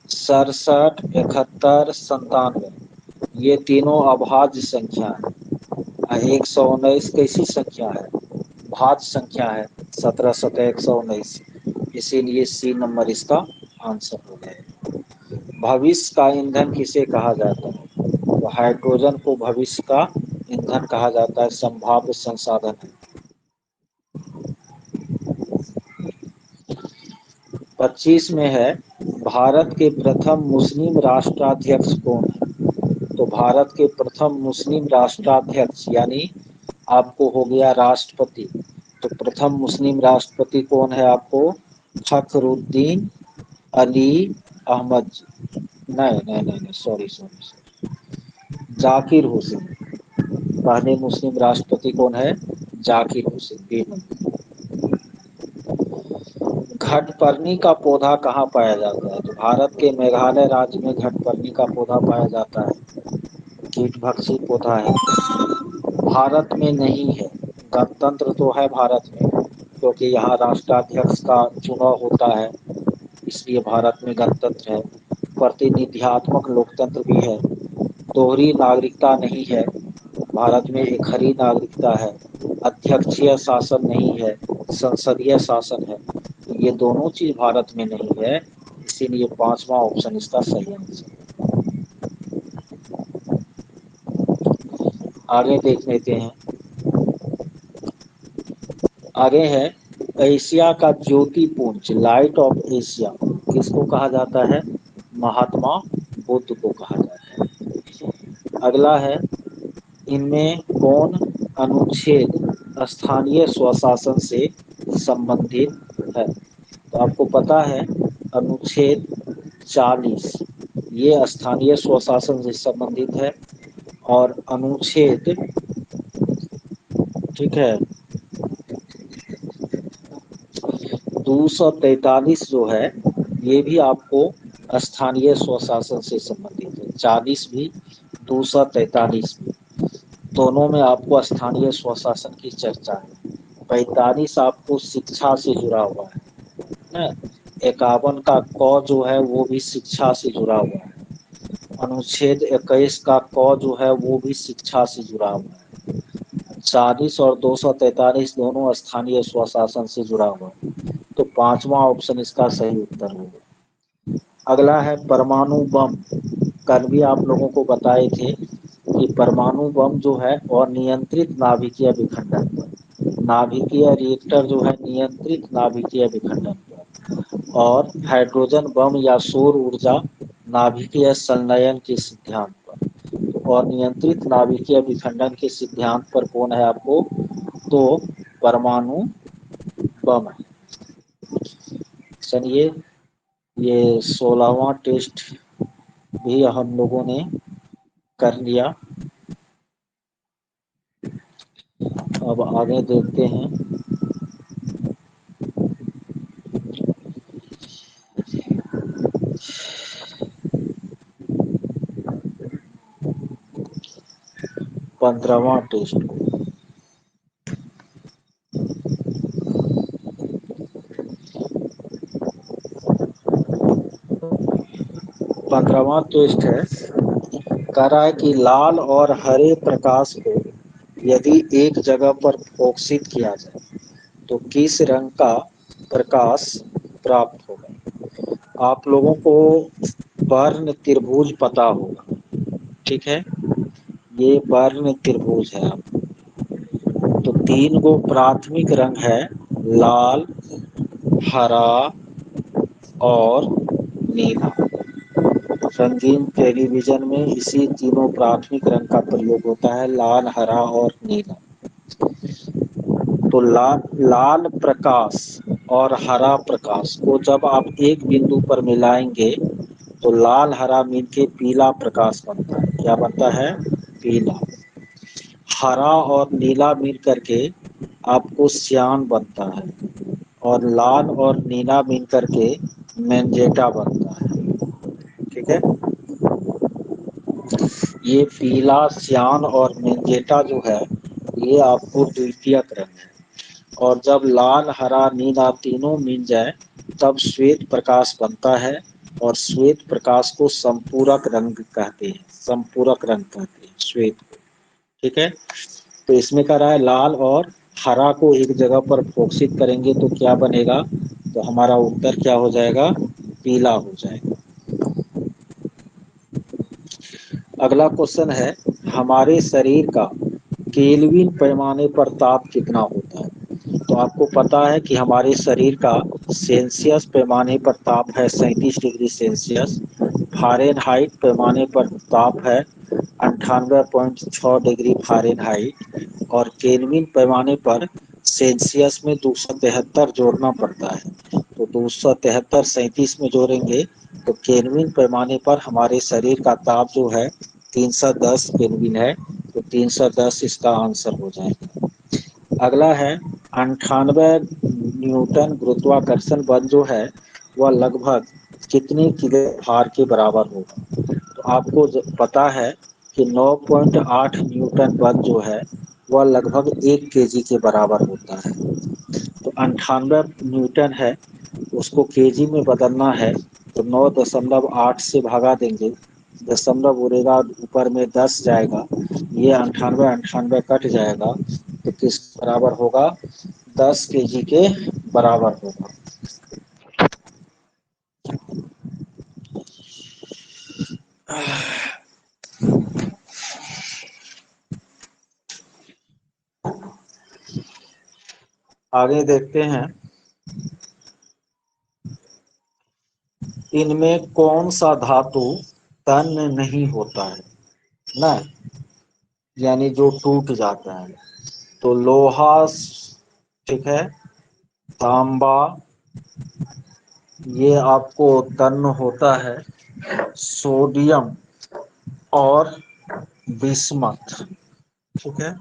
67, 71, 97, ये तीनों अभाज्य संख्या है। 119 कैसी संख्या है, भाज्य संख्या है, 17, 17, 119, इसीलिए सी नंबर इसका आंसर हो गया। भविष्य का ईंधन किसे कहा जाता है, तो हाइड्रोजन को भविष्य का ईंधन कहा जाता है, संभाव्य संसाधन है। 25 में है, भारत के प्रथम मुस्लिम राष्ट्राध्यक्ष कौन है, तो भारत के प्रथम मुस्लिम राष्ट्राध्यक्ष यानी आपको हो गया राष्ट्रपति, तो प्रथम मुस्लिम राष्ट्रपति कौन है आपको फखरुद्दीन अली अहमद, नहीं नहीं नहीं नहीं, sorry sorry sorry, Zakir Hussain. पहले मुस्लिम राष्ट्रपति कौन है, जाकिर हुसैन, बी। घटपर्णी का पौधा कहाँ पाया जाता है, तो भारत के मेघालय राज्य में घटपर्णी का पौधा पाया जाता है, कीटभक्षी पौधा है। भारत में नहीं है, गणतंत्र तो है भारत में क्योंकि यहाँ राष्ट्राध्यक्ष का चुनाव होता है, इसलिए भारत में गणतंत्र है। प्रतिनिधियात्मक लोकतंत्र भी है। दोहरी नागरिकता नहीं है, भारत में एक खरी नागरिकता है। अध्यक्षीय शासन नहीं है, संसदीय शासन है। ये दोनों चीज भारत में नहीं है, इसीलिए पांचवा ऑप्शन इसका सही आंसर। आगे देख लेते हैं। आगे है, एशिया का ज्योति पुंज, लाइट ऑफ एशिया किसको कहा जाता है, महात्मा बुद्ध को कहा जाता है। अगला है, इनमें कौन अनुच्छेद स्थानीय स्वशासन से संबंधित है, तो आपको पता है अनुच्छेद 40 ये स्थानीय स्वशासन से संबंधित है, और अनुच्छेद, ठीक है, 243 जो है ये भी आपको स्थानीय स्वशासन से संबंधित है, 40 भी 243 भी, दोनों में आपको स्थानीय स्वशासन की चर्चा है। 45 आपको शिक्षा से जुड़ा हुआ है, 51 का क जो है वो भी शिक्षा से जुड़ा हुआ है, अनुच्छेद 21 का क जो है वो भी शिक्षा से जुड़ा हुआ है। 40 और 243 दोनों स्थानीय स्वशासन से जुड़ा हुआ है, तो पांचवा ऑप्शन इसका सही उत्तर होगा। अगला है परमाणु बम, कल भी आप लोगों को बताए थे कि परमाणु बम जो है और नियंत्रित नाभिकीय विखंडन, नाभिकीय रिएक्टर जो है नियंत्रित नाभिकीय विखंडन पर, और हाइड्रोजन बम या सौर ऊर्जा नाभिकीय संलयन के सिद्धांत पर। और नियंत्रित नाभिकीय विखंडन के सिद्धांत पर कौन है आपको, तो परमाणु बम है। चलिए, ये 16वां टेस्ट भी हम लोगों ने कर लिया। अब आगे देखते हैं। पंद्रहवां टेस्ट को। 15वां टेस्ट है, कह रहा है कि लाल और हरे प्रकाश को यदि एक जगह पर फोकसित किया जाए तो किस रंग का प्रकाश प्राप्त होगा। आप लोगों को वर्ण त्रिभुज पता होगा, ठीक है। ये वर्ण त्रिभुज है। तो तीन गो प्राथमिक रंग है, लाल, हरा और नीला। रंगीन टेलीविजन में इसी तीनों प्राथमिक रंग का प्रयोग होता है, लाल, हरा और नीला। तो लाल प्रकाश और हरा प्रकाश को जब आप एक बिंदु पर मिलाएंगे तो लाल हरा मिलके पीला प्रकाश बनता है। क्या बनता है, पीला। हरा और नीला मिल करके आपको श्यान बनता है, और लाल और नीला मिल करके मैंजेटा बनता है, ठीक है। ये पीला, श्यान और मैंजेटा जो है ये आपको द्वितीयक रंग है। और जब लाल, हरा, नीला तीनों मिल जाए तब श्वेत प्रकाश बनता है, और श्वेत प्रकाश को संपूरक रंग कहते हैं, संपूरक रंग कहते हैं श्वेत को, ठीक है। तो इसमें कह रहा है लाल और हरा को एक जगह पर फोकसित करेंगे तो क्या बनेगा, तो हमारा उत्तर क्या हो जाएगा, पीला हो जाएगा। अगला क्वेश्चन है, हमारे शरीर का केल्विन पैमाने पर ताप कितना होता है। तो आपको पता है कि हमारे शरीर का सेल्सियस पैमाने पर ताप है 37 डिग्री सेल्सियस, फ़ारेनहाइट पैमाने पर ताप है 98.6 डिग्री फ़ारेनहाइट, और केल्विन पैमाने पर सेल्सियस में 273 जोड़ना पड़ता है। तो 273 37 में जोड़ेंगे तो केल्विन पैमाने पर हमारे शरीर का ताप जो है 310 केल्विन है। तो 310 इसका आंसर हो जाएगा। अगला है 98 न्यूटन गुरुत्वाकर्षण बल जो है वह लगभग कितने किलो भार के बराबर होगा। तो आपको पता है कि 9.8 न्यूटन बल जो है वह लगभग 1 केजी के बराबर होता है। तो 98 न्यूटन है, उसको केजी में बदलना है तो 9.8 से भागा देंगे, दशमलव उड़ेगा ऊपर में 10 जाएगा, ये 98 98 कट जाएगा तो किस बराबर होगा, 10 केजी के बराबर होगा। आगे देखते हैं, इनमें कौन सा धातु तन्य नहीं होता है ना, यानी जो टूट जाता है। तो लोहा, ठीक है, तांबा, ये आपको तन्य होता है, सोडियम और बिस्मथ, ठीक है।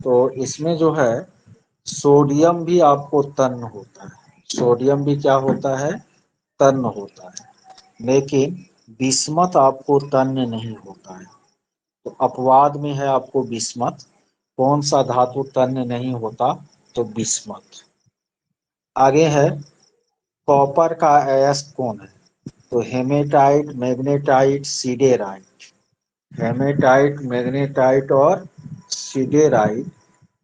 तो इसमें जो है सोडियम भी आपको तन्य होता है, सोडियम भी क्या होता है, तन्य होता है, लेकिन बिस्मथ आपको तन्य नहीं होता है। तो अपवाद में है आपको बिस्मथ। कौन सा धातु तन्य नहीं होता, तो बिस्मथ। आगे है, कॉपर का अयस्क कौन है। तो haematite, magnetite, siderite. Haematite, magnetite और सीडेराइट,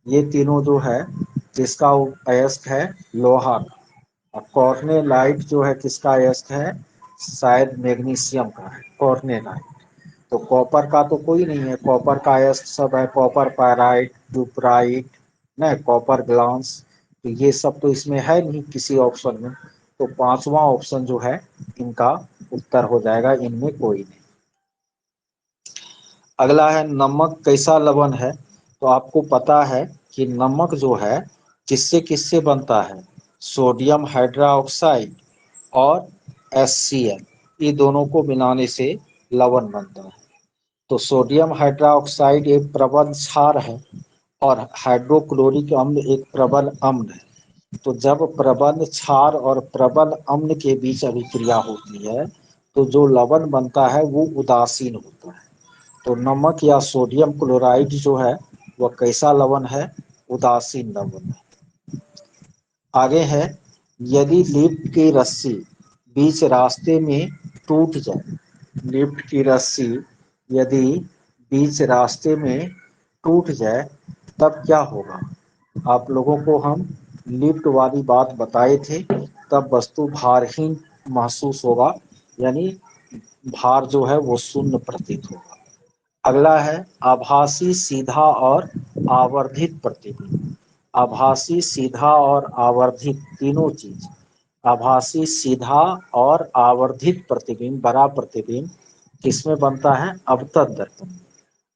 ये तीनों जो है किसका अयस्क है, लोहा का। और कॉर्नेलाइट जो है किसका अयस्क है, शायद मैग्नीशियम का है कॉर्नेलाइट। तो कॉपर का तो कोई नहीं है, कॉपर का अयस्क सब है, कॉपर पायराइट, क्यूपराइट, ना, कॉपर ग्लास, तो ये सब तो इसमें है नहीं किसी ऑप्शन में, तो पांचवा ऑप्शन जो है इनका उत्तर हो जाएगा, इनमें कोई नहीं। अगला है नमक कैसा लवण है। तो आपको पता है कि नमक जो है किससे किससे बनता है, सोडियम हाइड्रोक्साइड और HCl, ये दोनों को मिलाने से लवण बनता है। तो सोडियम हाइड्रोक्साइड एक प्रबल क्षार है और हाइड्रोक्लोरिक अम्ल एक प्रबल अम्ल है। तो जब प्रबल क्षार और प्रबल अम्ल के बीच अभिक्रिया होती है तो जो लवण बनता है वो उदासीन होता है। तो नमक या सोडियम क्लोराइड जो है वह कैसा लवण है, उदासीन लवण है। आगे है, यदि लिफ्ट की रस्सी बीच रास्ते में टूट जाए, लिफ्ट की रस्सी यदि बीच रास्ते में टूट जाए तब क्या होगा। आप लोगों को हम लिफ्ट वाली बात बताए थे, तब वस्तु भारहीन महसूस होगा, यानी भार जो है वो शून्य प्रतीत होगा। अगला है आभासी सीधा और आवर्धित प्रतिबिंब। आभासी सीधा और आवर्धित तीनों चीज, आभासी सीधा और आवर्धित प्रतिबिंब, बड़ा प्रतिबिंब किसमें बनता है, अवतल दर्पण में।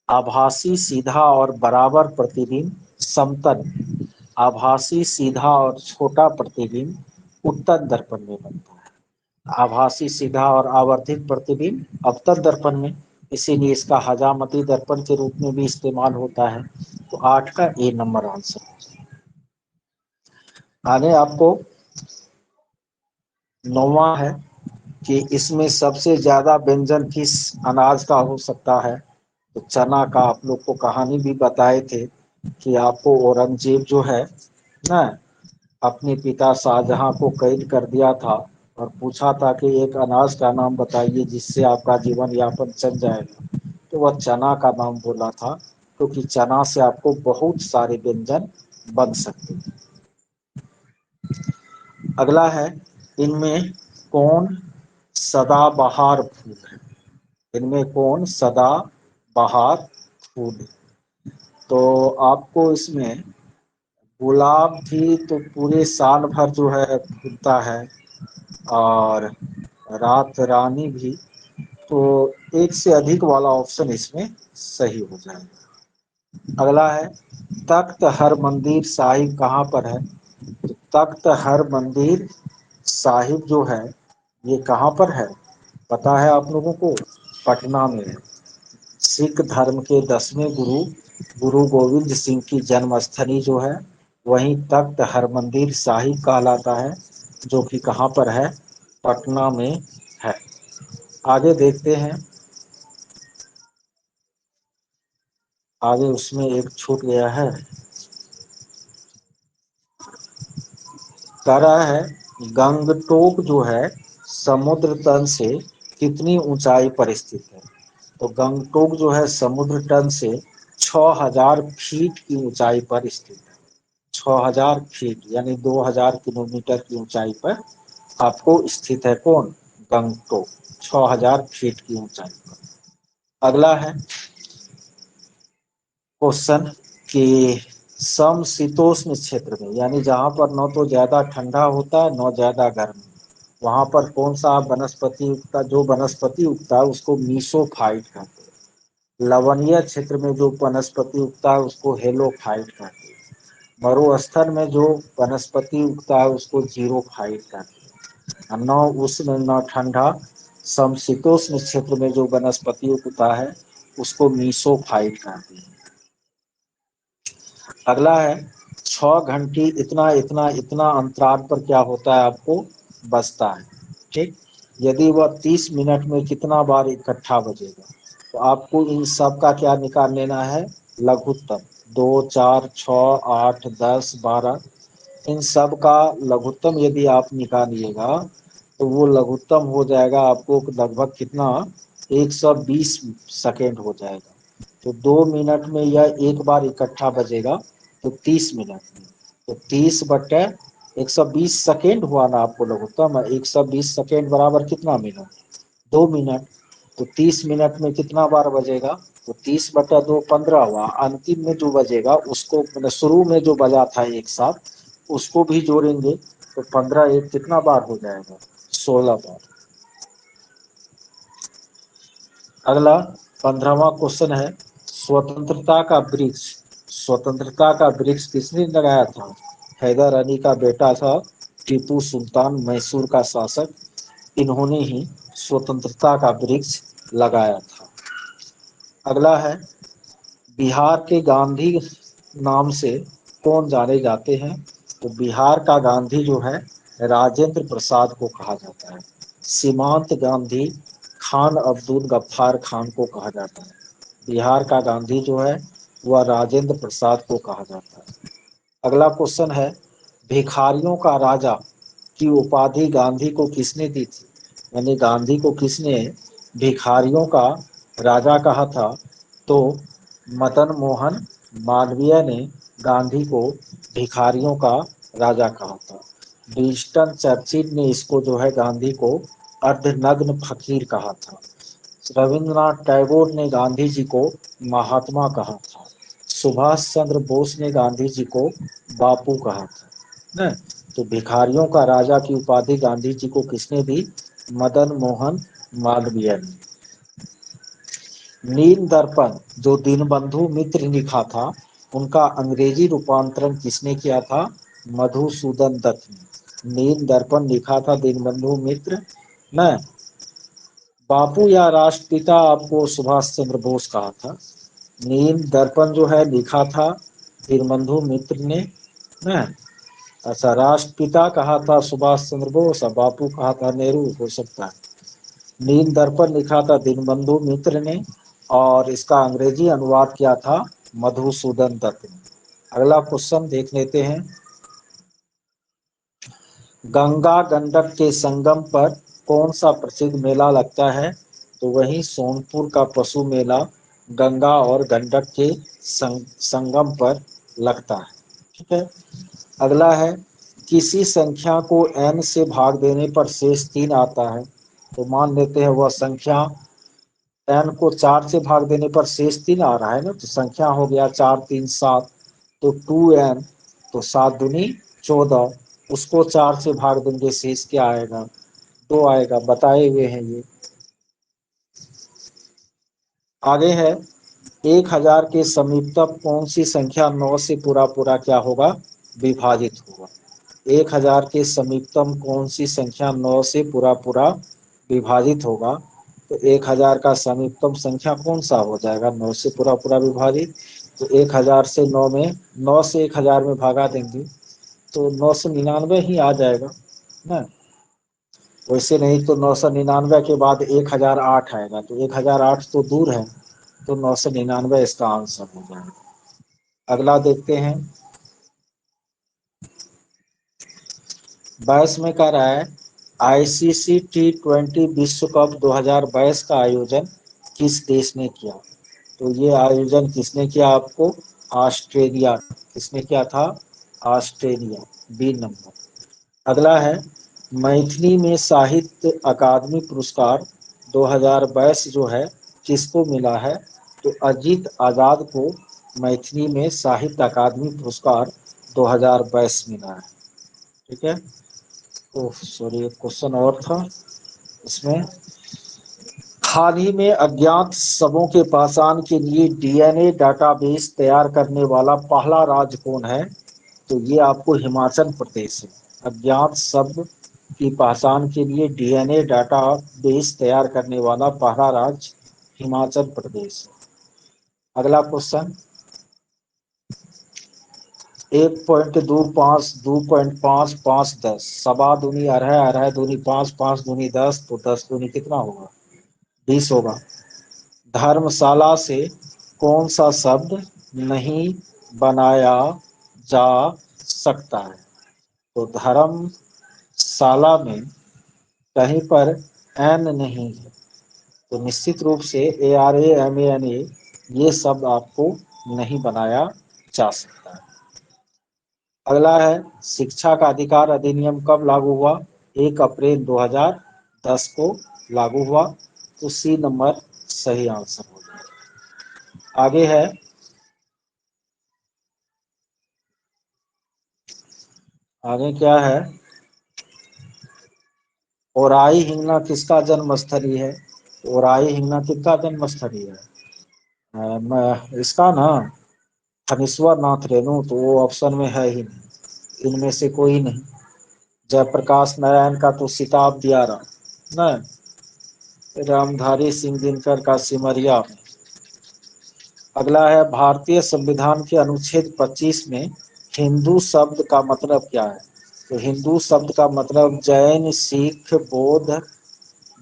आभासी सीधा और बराबर प्रतिबिंब समतल में। आभासी सीधा और छोटा प्रतिबिंब उत्तल दर्पण में बनता है। आभासी सीधा और आवर्धित प्रतिबिंब अवतल दर्पण में, इसीलिए इसका हजामती दर्पण के रूप में भी इस्तेमाल होता है। तो 8 का ए नंबर आंसर हो जाएगा। आगे आपको 9वां है कि इसमें सबसे ज्यादा व्यंजन किस अनाज का हो सकता है। तो चना का आप लोग को कहानी भी बताए थे कि आपको औरंगजेब जो है ना, अपने पिता शाहजहां को कैद कर दिया था और पूछा था कि एक अनाज का नाम बताइए जिससे आपका जीवन यापन चल जाएगा, तो वह चना का नाम बोला था, क्योंकि चना से आपको बहुत सारे व्यंजन बन सकते हैं। अगला है, इनमें कौन सदाबहार फूल है, इनमें कौन सदाबहार फूल है। तो आपको इसमें गुलाब भी तो पूरे साल भर जो है फूलता है, और रात रानी भी, तो एक से अधिक वाला ऑप्शन इसमें सही हो जाएगा। अगला है, तख्त हर मंदिर साहिब कहाँ पर है। तो तख्त हर मंदिर साहिब जो है ये कहाँ पर है, पता है आप लोगों को, पटना में है। सिख धर्म के 10वें गुरु गुरु गोविंद सिंह की जन्मस्थली जो है वहीं तख्त हरमंदिर साहिब कहलाता है, जो कि कहाँ पर है, पटना में है। आगे देखते हैं, आगे उसमें एक छूट गया है, कह रहा है गंगटोक जो है समुद्र तल से कितनी ऊंचाई पर स्थित है। तो गंगटोक जो है समुद्र तल से 6000 फीट की ऊंचाई पर स्थित है। 6000 फीट यानी 2000 किलोमीटर की ऊंचाई पर आपको स्थित है कौन, गंगटोक, 6000 फीट की ऊंचाई पर। अगला है क्वेश्चन कि समशीतोष्ण क्षेत्र में, यानी जहां पर न तो ज्यादा ठंडा होता है न ज्यादा गर्म, वहां पर कौन सा वनस्पति उगता, जो वनस्पति उगता है उसको मीसोफाइट कहते हैं। लवणीय क्षेत्र में जो वनस्पति उगता है उसको हेलोफाइट कहते हैं। मरुस्थल में जो वनस्पति उगता है उसको जीरोफाइट कहते हैं। न उष्ण न ठंडा समशीतोष्ण क्षेत्र में जो वनस्पति उगता है उसको मीसोफाइट कहते हैं। अगला है 6 घंटे इतना इतना इतना अंतराल पर क्या होता है, आपको बजता है। ठीक, यदि वह 30 मिनट में कितना बार इकट्ठा बजेगा, तो आपको इन सब का क्या निकाल लेना है, लघुत्तम। 2, 4, 6, 8, 10, 12, इन सब का लघुत्तम यदि आप निकालिएगा तो वो लघुत्तम हो जाएगा आपको लगभग कितना, 120 सेकेंड हो जाएगा। तो 2 मिनट में यह एक बार इकट्ठा बजेगा, तो 30 मिनट में, तो 30/120 सेकेंड हुआ ना आपको लघुत्तम, 120 सेकेंड बराबर कितना मिनट, 2 मिनट। तो 30 मिनट में कितना बार बजेगा? तो 30/2 15 हुआ। अंतिम में जो बजेगा उसको, मतलब शुरू में जो बजा था एक साथ, उसको भी जोड़ेंगे तो 15 एक कितना बार हो जाएगा? 16 बार। अगला 15वां क्वेश्चन है, स्वतंत्रता का वृक्ष। स्वतंत्रता का वृक्ष किसने लगाया था? हैदर अली का बेटा था टीपू सुल्तान, मैसूर का शासक, इन्होंने ही स्वतंत्रता का वृक्ष लगाया था। अगला है, बिहार के गांधी नाम से कौन जाने जाते हैं? तो बिहार का गांधी जो है राजेंद्र प्रसाद को कहा जाता है। सीमांत गांधी खान अब्दुल गफ्फार खान को कहा जाता है। बिहार का गांधी जो है वह राजेंद्र प्रसाद को कहा जाता है। अगला क्वेश्चन है, भिखारियों का राजा की उपाधि गांधी को किसने दी थी? यानी गांधी को किसने भिखारियों का राजा कहा था? तो मदन मोहन मालवीय ने गांधी को भिखारियों का राजा कहा था। विंस्टन चर्चिल ने इसको जो है गांधी को अर्धनग्न फकीर कहा था। रविंद्रनाथ टैगोर ने गांधी जी को महात्मा कहा था। सुभाष चंद्र बोस ने गांधी जी को बापू कहा था न। तो भिखारियों का राजा की उपाधि गांधी जी को किसने दी? मदन मोहन मालवीय ने। नील दर्पण जो दीनबंधु मित्र लिखा था, उनका अंग्रेजी रूपांतरण किसने किया था? मधुसूदन दत्त ने। नील दर्पण लिखा था दीनबंधु मित्र न। बापू या राष्ट्रपिता आपको सुभाष चंद्र बोस कहा था। नील दर्पण जो है लिखा था दीनबंधु मित्र ने न। अच्छा, राष्ट्रपिता कहा था सुभाष चंद्र बोस और बापू कहा था नेहरू, हो सकता है। नील दर्पण लिखा था दीनबंधु मित्र ने और इसका अंग्रेजी अनुवाद किया था मधुसूदन दत्त ने। अगला क्वेश्चन देख लेते हैं, गंगा गंडक के संगम पर कौन सा प्रसिद्ध मेला लगता है? तो वही सोनपुर का पशु मेला गंगा और गंडक के संगम पर लगता है। ठीक है। अगला है, किसी संख्या को n से भाग देने पर शेष 3 आता है। तो मान लेते हैं वह संख्या n को 4 से भाग देने पर शेष 3 आ रहा है ना, तो संख्या हो गया 4 3 7, तो 2n, तो 7 दूनी 14, उसको 4 से भाग देंगे शेष क्या आएगा? 2 आएगा, बताए हुए हैं ये। आगे है, 1000 के समीपतम कौन सी संख्या 9 से पूरा पूरा क्या होगा? विभाजित होगा। 1000 के समीपतम कौन सी संख्या 9 से पूरा पूरा विभाजित होगा? तो 1000 का समीपतम संख्या कौन सा हो जाएगा 9 से पूरा पूरा विभाजित? तो 1000 से 9 में 9 से 1000 में भागा देंगे तो 999 ही आ जाएगा ना। वैसे नहीं तो 999 के बाद 1008 आएगा, तो 1008 तो दूर है, तो 999 इसका आंसर हो जाएगा। अगला देखते हैं, 22 में कह रहा है, आईसीसी T20 विश्व कप 2022 का आयोजन किस देश ने किया? तो ये आयोजन किसने किया आपको? ऑस्ट्रेलिया। किसने किया था? Australia, B number. अगला है, मैथिली में साहित्य अकादमी पुरस्कार 2022 जो है किसको मिला है? तो अजीत आजाद को मैथिली में साहित्य अकादमी पुरस्कार 2022 मिला है। ठीक है। ओह सॉरी, एक क्वेश्चन और था इसमें, हाल ही में अज्ञात शवों के पहचान के लिए डीएनए डाटाबेस तैयार करने वाला पहला राज्य कौन है? तो ये आपको हिमाचल प्रदेश है। अज्ञात शव की पहचान के लिए डीएनए डाटाबेस तैयार करने वाला पहला राज्य हिमाचल प्रदेश है। अगला क्वेश्चन, 1.25 2.5 5 10, सवा दूनी अरह, अरह दूनी 5, 5 दूनी 10, तो 10 दूनी कितना होगा? 20 होगा। धर्मशाला से कौन सा शब्द नहीं बनाया जा सकता है? तो धर्मशाला में कहीं पर एन नहीं है, तो निश्चित रूप से ARAMANA ये शब्द आपको नहीं बनाया जा सकता है। अगला है, शिक्षा का अधिकार अधिनियम कब लागू हुआ? 1 अप्रैल 2010 को लागू हुआ। तो सी नंबर सही आंसर हो जाएगा। आगे है, आगे क्या है, ओराई हिंगना किसका जन्म स्थली है? ओराई हिंगना किसका जन्म स्थली है? इसका ना थनेश्वर नाथ रेणु, तो वो ऑप्शन में है ही नहीं, इनमें से कोई नहीं। जयप्रकाश नारायण का तो सिताब दियारा न, रामधारी सिंह दिनकर का सिमरिया में। अगला है, भारतीय संविधान के अनुच्छेद 25 में हिंदू शब्द का मतलब क्या है? तो हिंदू शब्द का मतलब जैन सिख बौद्ध,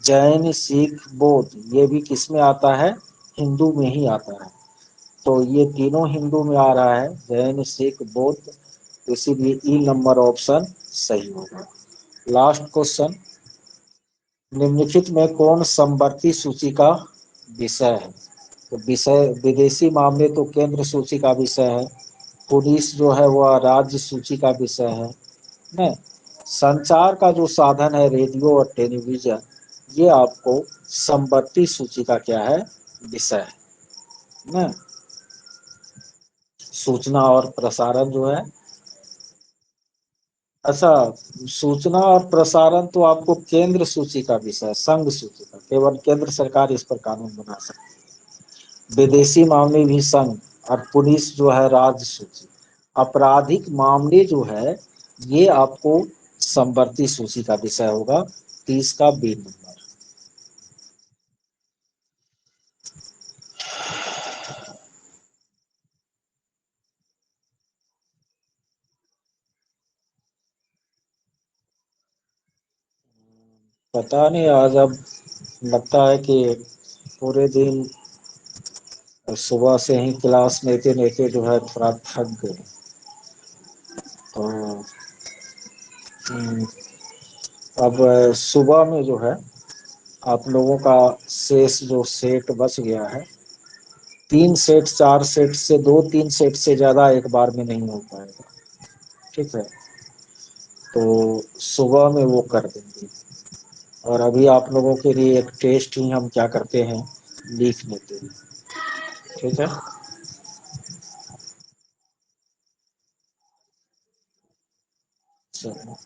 जैन सिख बौद्ध, ये भी किस में आता है? हिंदू में ही आता है। तो ये तीनों हिंदू में आ रहा है, जैन सिख बौद्ध, इसीलिए ई नंबर ऑप्शन सही होगा। लास्ट क्वेश्चन, निम्नलिखित में कौन समवर्ती सूची का विषय है? तो विषय विदेशी मामले तो केंद्र सूची का विषय है, पुलिस जो है वह राज्य सूची का विषय है न, संचार का जो साधन है रेडियो और टेलीविजन, ये आपको समवर्ती सूची का क्या है? विषय है न। सूचना और प्रसारण जो है, अच्छा, सूचना और प्रसारण तो आपको केंद्र सूची का विषय, संघ सूची का, केवल केंद्र सरकार इस पर कानून बना सकती है। विदेशी मामले भी संघ, और पुलिस जो है राज्य सूची। आपराधिक मामले जो है ये आपको समवर्ती सूची का विषय होगा, 30 का बी नंबर। पता नहीं, आज अब लगता है कि पूरे दिन सुबह से ही क्लास लेते लेते जो है थोड़ा थक गए। तो अब सुबह में जो है आप लोगों का शेष जो सेट बच गया है, 3 सेट 4 सेट से, 2-3 सेट से ज्यादा एक बार में नहीं हो पाएगा, ठीक है? तो सुबह में वो कर देंगे। और अभी आप लोगों के लिए एक टेस्ट ही हम क्या करते हैं, लिख लेते हैं, ठीक है? चलो।